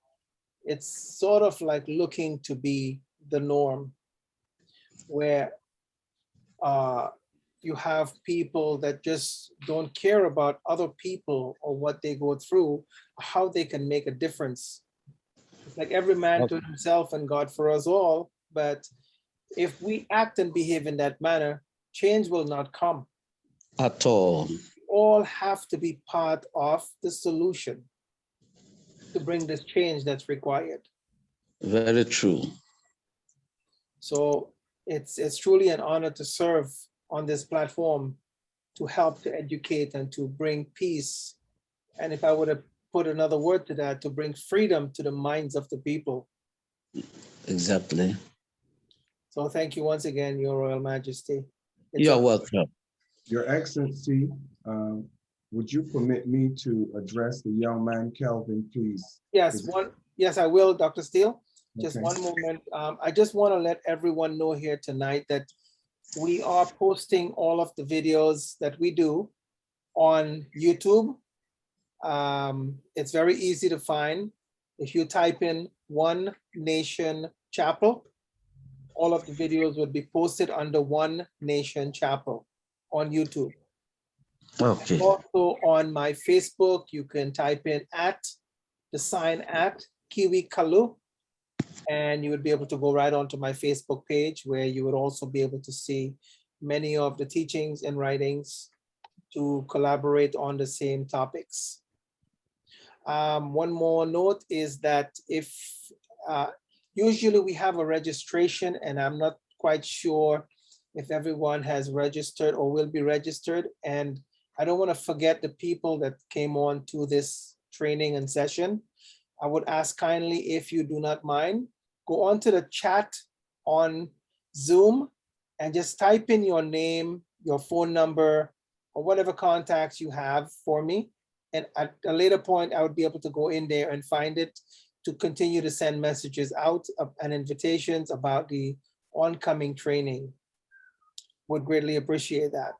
it's sort of like looking to be the norm, where you have people that just don't care about other people or what they go through, how they can make a difference. It's like every man to himself and God for us all. But if we act and behave in that manner, change will not come. At all. We all have to be part of the solution to bring this change that's required. Very true. So it's truly an honor to serve on this platform, to help to educate and to bring peace. And if I would have put another word to that, to bring freedom to the minds of the people. Exactly. So thank you once again, Your Royal Majesty. You're welcome. Your Excellency, would you permit me to address the young man, Kelvin, please? Yes, yes, I will, Dr. Steele. Just Okay. one moment. I just want to let everyone know here tonight that we are posting all of the videos that we do on YouTube. It's very easy to find. If you type in One Nation Chapel, all of the videos would be posted under One Nation Chapel on YouTube. Okay. Also on my Facebook, you can type in @Kiwi Kalloo, and you would be able to go right onto my Facebook page, where you would also be able to see many of the teachings and writings to collaborate on the same topics. One more note is that if usually we have a registration, and I'm not quite sure if everyone has registered or will be registered. And I don't want to forget the people that came on to this training and session. I would ask kindly, if you do not mind, go on to the chat on Zoom and just type in your name, your phone number, or whatever contacts you have for me. And at a later point, I would be able to go in there and find it to continue to send messages out and invitations about the oncoming training. Would greatly appreciate that.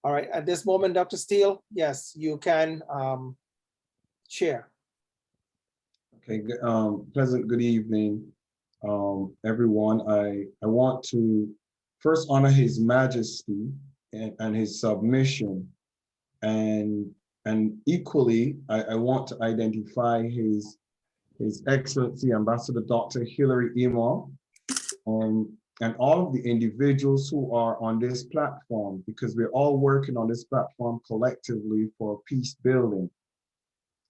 All right, at this moment, Dr. Steele, yes, you can share. Okay, pleasant good evening, everyone. I want to first honor His Majesty and his submission, and equally, I want to identify His Excellency Ambassador Dr. Hilary Emo, and all of the individuals who are on this platform, because we're all working on this platform collectively for peace building.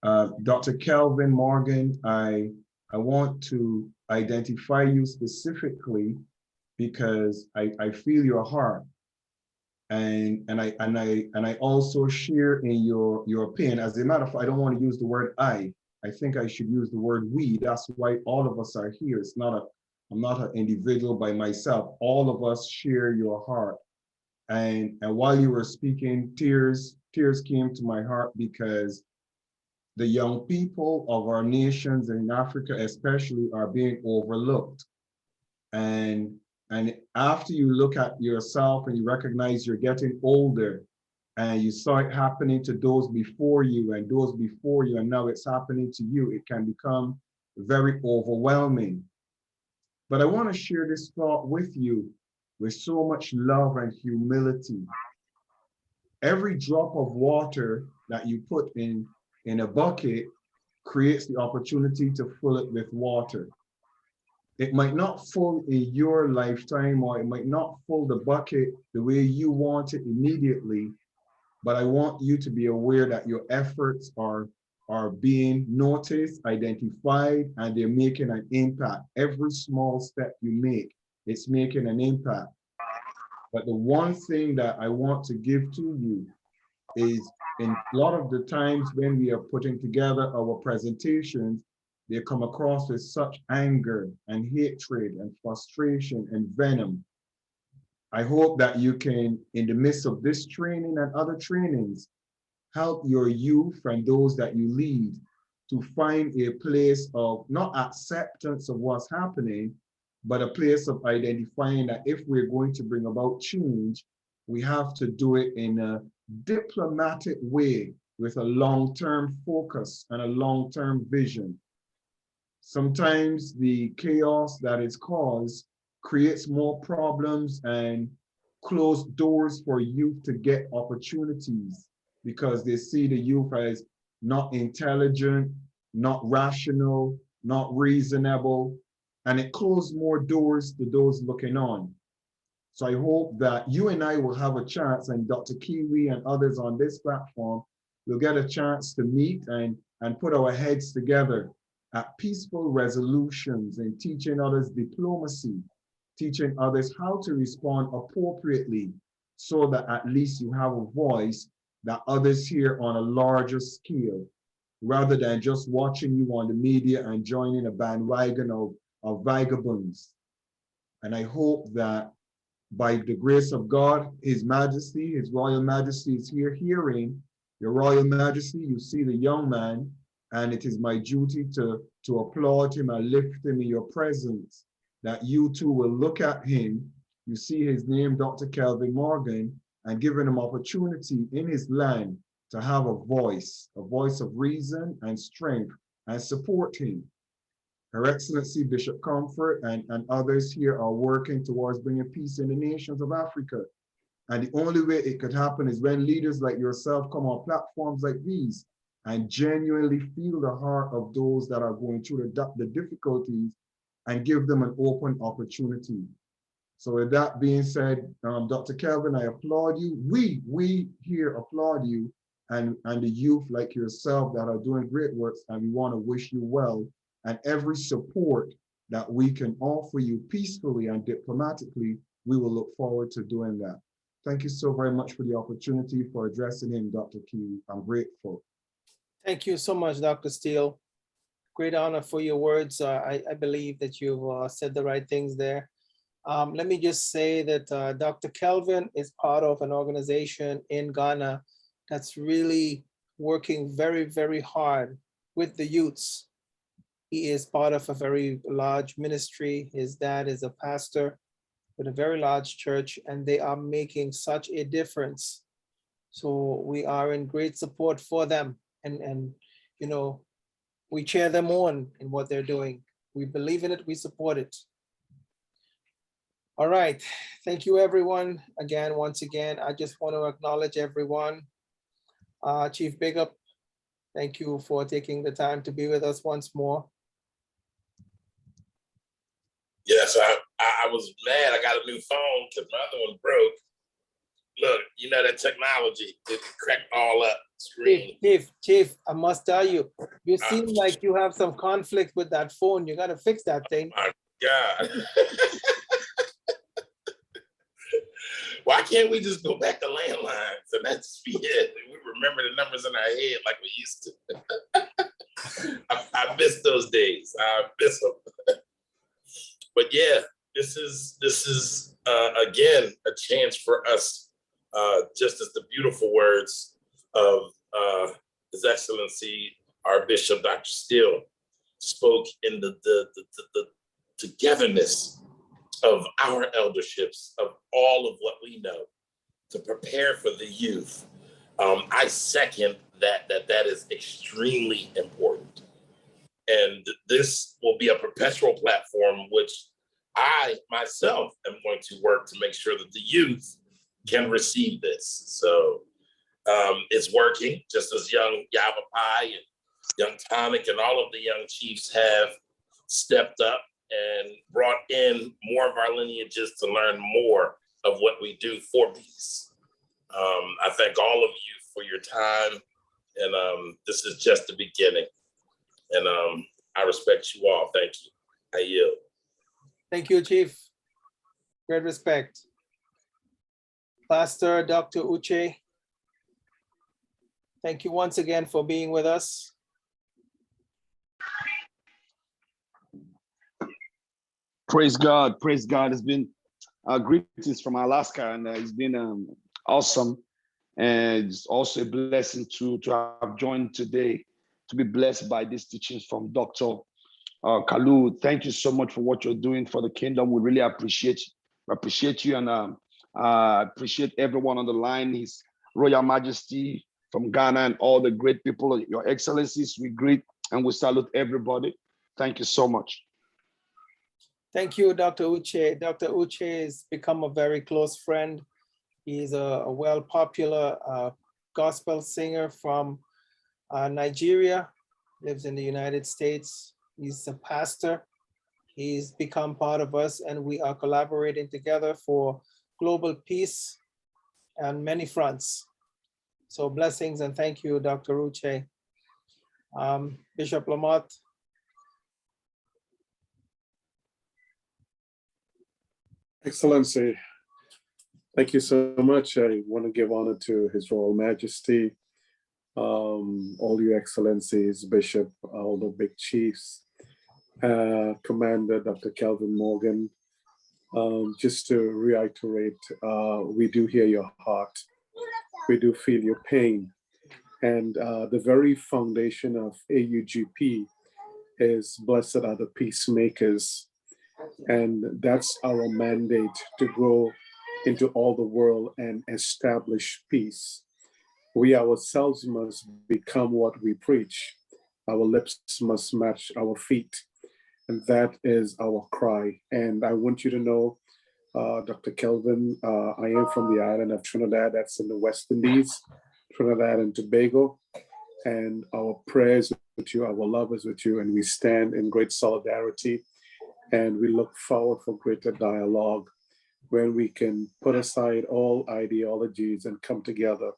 Dr. Kelvin Morgan, I want to identify you specifically because I feel your heart, and I also share in your pain. As a matter of fact, I don't want to use the word I think I should use the word we. That's why all of us are here. I'm not an individual by myself. All of us share your heart. And while you were speaking, tears came to my heart, because the young people of our nations in Africa especially are being overlooked. And after you look at yourself and you recognize you're getting older, and you saw it happening to those before you and those before you, and now it's happening to you, it can become very overwhelming. But I want to share this thought with you with so much love and humility. Every drop of water that you put in a bucket creates the opportunity to fill it with water. It might not full in your lifetime, or it might not fill the bucket the way you want it immediately, but I want you to be aware that your efforts are being noticed, identified, and they're making an impact. Every small step you make, it's making an impact. But the one thing that I want to give to you is, in a lot of the times when we are putting together our presentations, they come across with such anger and hatred and frustration and venom. I hope that you can, in the midst of this training and other trainings, help your youth and those that you lead to find a place of not acceptance of what's happening, but a place of identifying that if we're going to bring about change, we have to do it in a diplomatic way with a long-term focus and a long-term vision. Sometimes the chaos that is caused creates more problems and closed doors for youth to get opportunities because they see the youth as not intelligent, not rational, not reasonable, and it closed more doors to those looking on. So I hope that you and I will have a chance, and Dr. Kiwi and others on this platform will get a chance to meet and put our heads together at peaceful resolutions and teaching others diplomacy, teaching others how to respond appropriately so that at least you have a voice that others hear on a larger scale, rather than just watching you on the media and joining a bandwagon of vagabonds. And I hope that by the grace of God, His Majesty, His Royal Majesty is here hearing. Your Royal Majesty, you see the young man, and it is my duty to applaud him and lift him in your presence, that you too will look at him. You see his name, Dr. Kelvin Morgan, and giving him opportunity in his land to have a voice of reason and strength, and support him. Her Excellency Bishop Comfort and others here are working towards bringing peace in the nations of Africa. And the only way it could happen is when leaders like yourself come on platforms like these and genuinely feel the heart of those that are going through the difficulties and give them an open opportunity. So with that being said, Dr. Kelvin, I applaud you. We here applaud you and the youth like yourself that are doing great works, and we want to wish you well, and every support that we can offer you peacefully and diplomatically, we will look forward to doing that. Thank you so very much for the opportunity for addressing him, Dr. Kiwi. I'm grateful. Thank you so much, Dr. Steele. Great honor for your words. I believe that you've said the right things there. Let me just say that Dr. Kelvin is part of an organization in Ghana that's really working very, very hard with the youths. He is part of a very large ministry. His dad is a pastor with a very large church, and they are making such a difference. So we are in great support for them, and you know, we cheer them on in what they're doing. We believe in it, we support it. All right, thank you everyone. Again, once again, I just want to acknowledge everyone. Chief Big Up, thank you for taking the time to be with us once more. Yes, I was mad. I got a new phone because my other one broke. Look, you know that technology, it cracked all up screen. Chief, I must tell you, you seem like you have some conflict with that phone. You got to fix that thing. Oh my God. Why can't we just go back to landlines and that's it? We remember the numbers in our head like we used to. I miss those days. I miss them. But yeah, this is again a chance for us, just as the beautiful words of His Excellency our Bishop Dr. Steele spoke in the togetherness of our elderships, of all of what we know to prepare for the youth. I second that is extremely important. And this will be a perpetual platform, which I myself am going to work to make sure that the youth can receive this. So it's working, just as young Yavapai and young Tonic and all of the young chiefs have stepped up and brought in more of our lineages to learn more of what we do for peace. I thank all of you for your time, and this is just the beginning. And I respect you all. Thank you. I yield. Thank you, Chief. Great respect. Pastor Dr. Uche, thank you once again for being with us. Praise God. Praise God. It's been greetings from Alaska, and it's been awesome. And it's also a blessing to have joined today, to be blessed by these teachings from Dr. Kalloo, thank you so much for what you're doing for the kingdom. We really appreciate you, and appreciate everyone on the line. His Royal Majesty from Ghana and all the great people, Your Excellencies, we greet and we salute everybody. Thank you so much. Thank you, Dr. Uche. Dr. Uche has become a very close friend. He's a well-popular gospel singer from Nigeria, lives in the United States. He's a pastor. He's become part of us, and we are collaborating together for global peace on many fronts. So blessings and thank you, Dr. Uche. Bishop Lamott. Excellency, thank you so much. I want to give honor to His Royal Majesty, all your excellencies, Bishop, all the big chiefs, Commander Dr. Kelvin Morgan. Just to reiterate, we do hear your heart. We do feel your pain. And the very foundation of AUGP is blessed are the peacemakers. And that's our mandate, to go into all the world and establish peace. We ourselves must become what we preach. Our lips must match our feet. And that is our cry. And I want you to know, Dr. Kelvin, I am from the island of Trinidad, that's in the West Indies, Trinidad and Tobago. And our prayers with you, our love is with you, and we stand in great solidarity. And we look forward for greater dialogue when we can put aside all ideologies and come together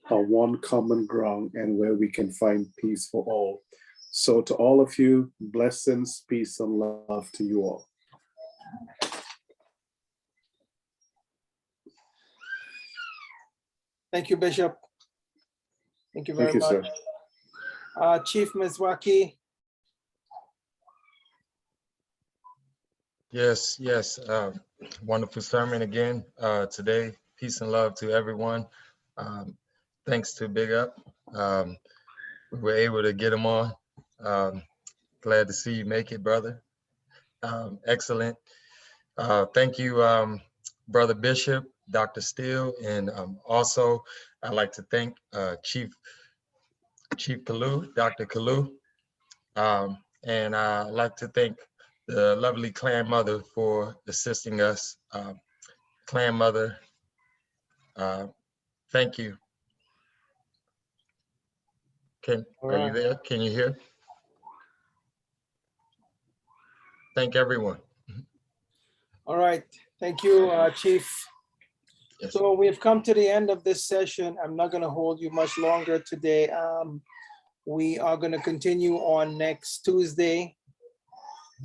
on one common ground, and where we can find peace for all. So to all of you, blessings, peace, and love to you all. Thank you, Bishop. Thank you very Thank you, much. sir. Chief Mizwaki. Yes, wonderful sermon again today. Peace and love to everyone. Thanks to Big Up. We were able to get him on. Glad to see you make it, brother. Excellent. Thank you, Brother Bishop, Dr. Steele, and also I'd like to thank Chief Kalloo, Dr. Kalloo, and I'd like to thank the lovely clan mother for assisting us. Clan mother, thank you. Are you there? Can you hear? Thank everyone. All right, thank you, Chief. Yes. So we've come to the end of this session. I'm not going to hold you much longer today. We are going to continue on next Tuesday,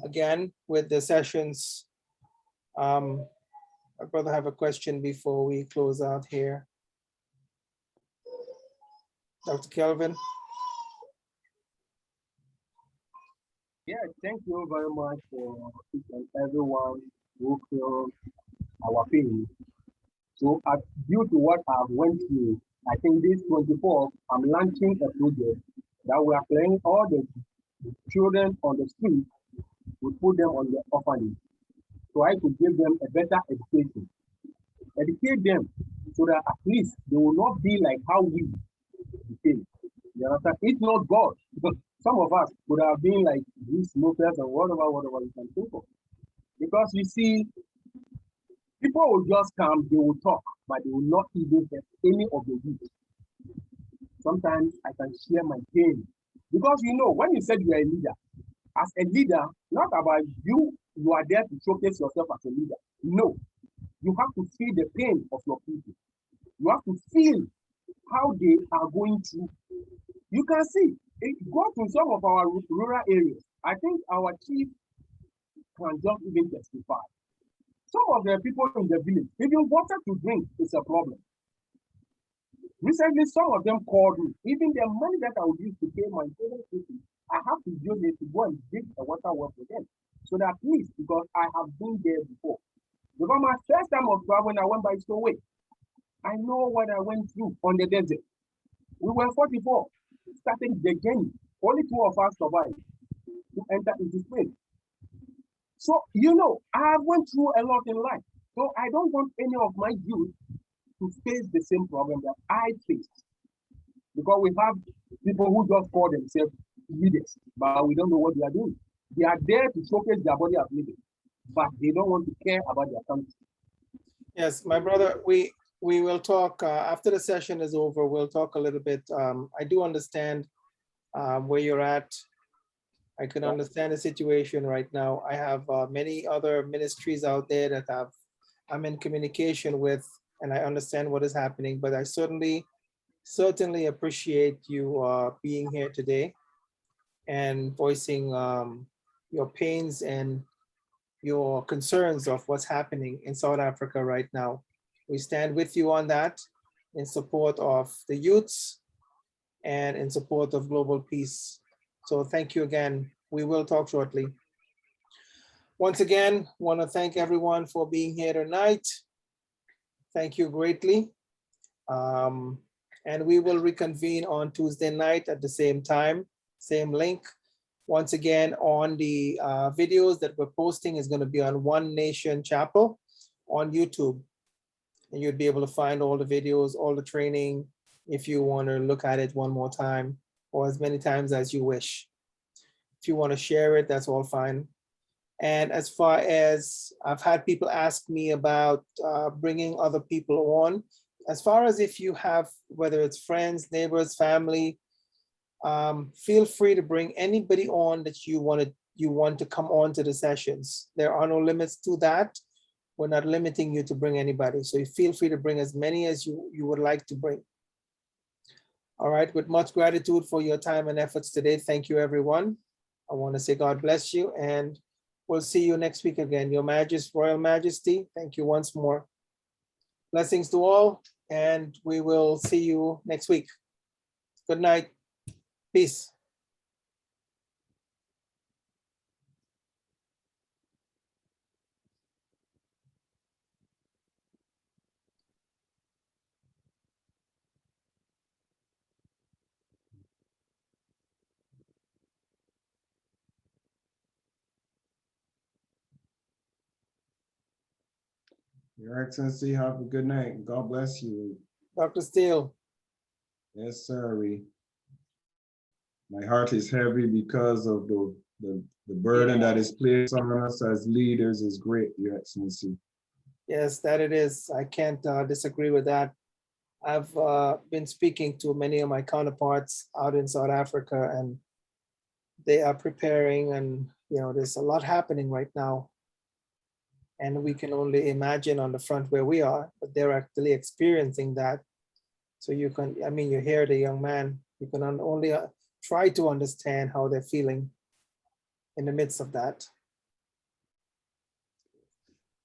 again, with the sessions. My brother have a question before we close out here. Dr. Kelvin. Yeah, thank you very much for each and everyone who feel our pain. So due to what I've went through, I think this 24th, I'm launching a project that we are playing all the children on the street. We put them on the orphanage, try to give them a better education, educate them so that at least they will not be like how we became. You understand? It's not God, because some of us would have been like these smokers and whatever you can think of. Because you see, people will just come, they will talk, but they will not even have any of the youth. Sometimes I can share my pain. Because you know, when you said you are a leader, as a leader, not about you are there to showcase yourself as a leader. No, you have to feel the pain of your people. You have to feel how they are going through. You can see, go to some of our rural areas. I think our chief can just even testify. Some of the people in the village, even water to drink is a problem. Recently, some of them called me. Even the money that I would use to pay my children's school, I have to use it to go and dig a water well for them. So that at least, because I have been there before. Because my first time of traveling, I went by Stowaway. I know what I went through on the desert. We were 44, starting the journey. Only 2 of us survived. to enter into faith. So, you know, I went through a lot in life. So I don't want any of my youth to face the same problem that I faced. Because we have people who just call themselves leaders, but we don't know what they are doing. They are there to showcase their body of leaders, but they don't want to care about their country. Yes, my brother, we will talk after the session is over. We'll talk a little bit. I do understand where you're at. I can understand the situation right now. I have many other ministries out there that I'm in communication with, and I understand what is happening, but I certainly appreciate you being here today and voicing your pains and your concerns of what's happening in South Africa right now. We stand with you on that in support of the youths and in support of global peace. So thank you again. We will talk shortly. Once again, want to thank everyone for being here tonight. Thank you greatly. And we will reconvene on Tuesday night at the same time, same link. Once again, on the videos that we're posting is going to be on One Nation Chapel on YouTube. And you'd be able to find all the videos, all the training, if you want to look at it one more time or as many times as you wish. If you want to share it, that's all fine. And as far as I've had people ask me about bringing other people on, as far as if you have, whether it's friends, neighbors, family, feel free to bring anybody on that you want to come on to the sessions. There are no limits to that. We're not limiting you to bring anybody. So you feel free to bring as many as you would like to bring. All right, with much gratitude for your time and efforts today. Thank you, everyone. I want to say God bless you, and we'll see you next week again. Your Majesty, Royal Majesty, thank you once more. Blessings to all, and we will see you next week. Good night. Peace. Your Excellency, have a good night. God bless you. Dr. Steele. Yes, sir. My heart is heavy because of the burden that is placed on us as leaders is great, Your Excellency. Yes, that it is. I can't disagree with that. I've been speaking to many of my counterparts out in South Africa, and they are preparing, and there's a lot happening right now. And we can only imagine on the front where we are, but they're actually experiencing that. So you hear the young man, you can only try to understand how they're feeling in the midst of that.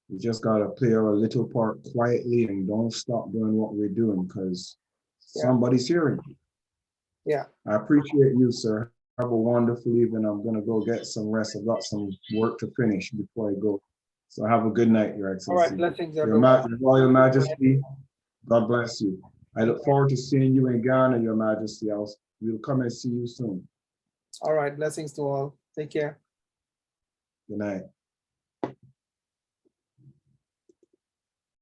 We just gotta play our little part quietly and don't stop doing what we're doing, because somebody's hearing. Yeah. I appreciate you, sir. Have a wonderful evening. I'm gonna go get some rest. I've got some work to finish before I go. So have a good night, Your Excellency. All right, blessings, Your everyone. Royal Majesty, God bless you. I look forward to seeing you in Ghana, Your Majesty. We'll come and see you soon. All right, blessings to all. Take care. Good night.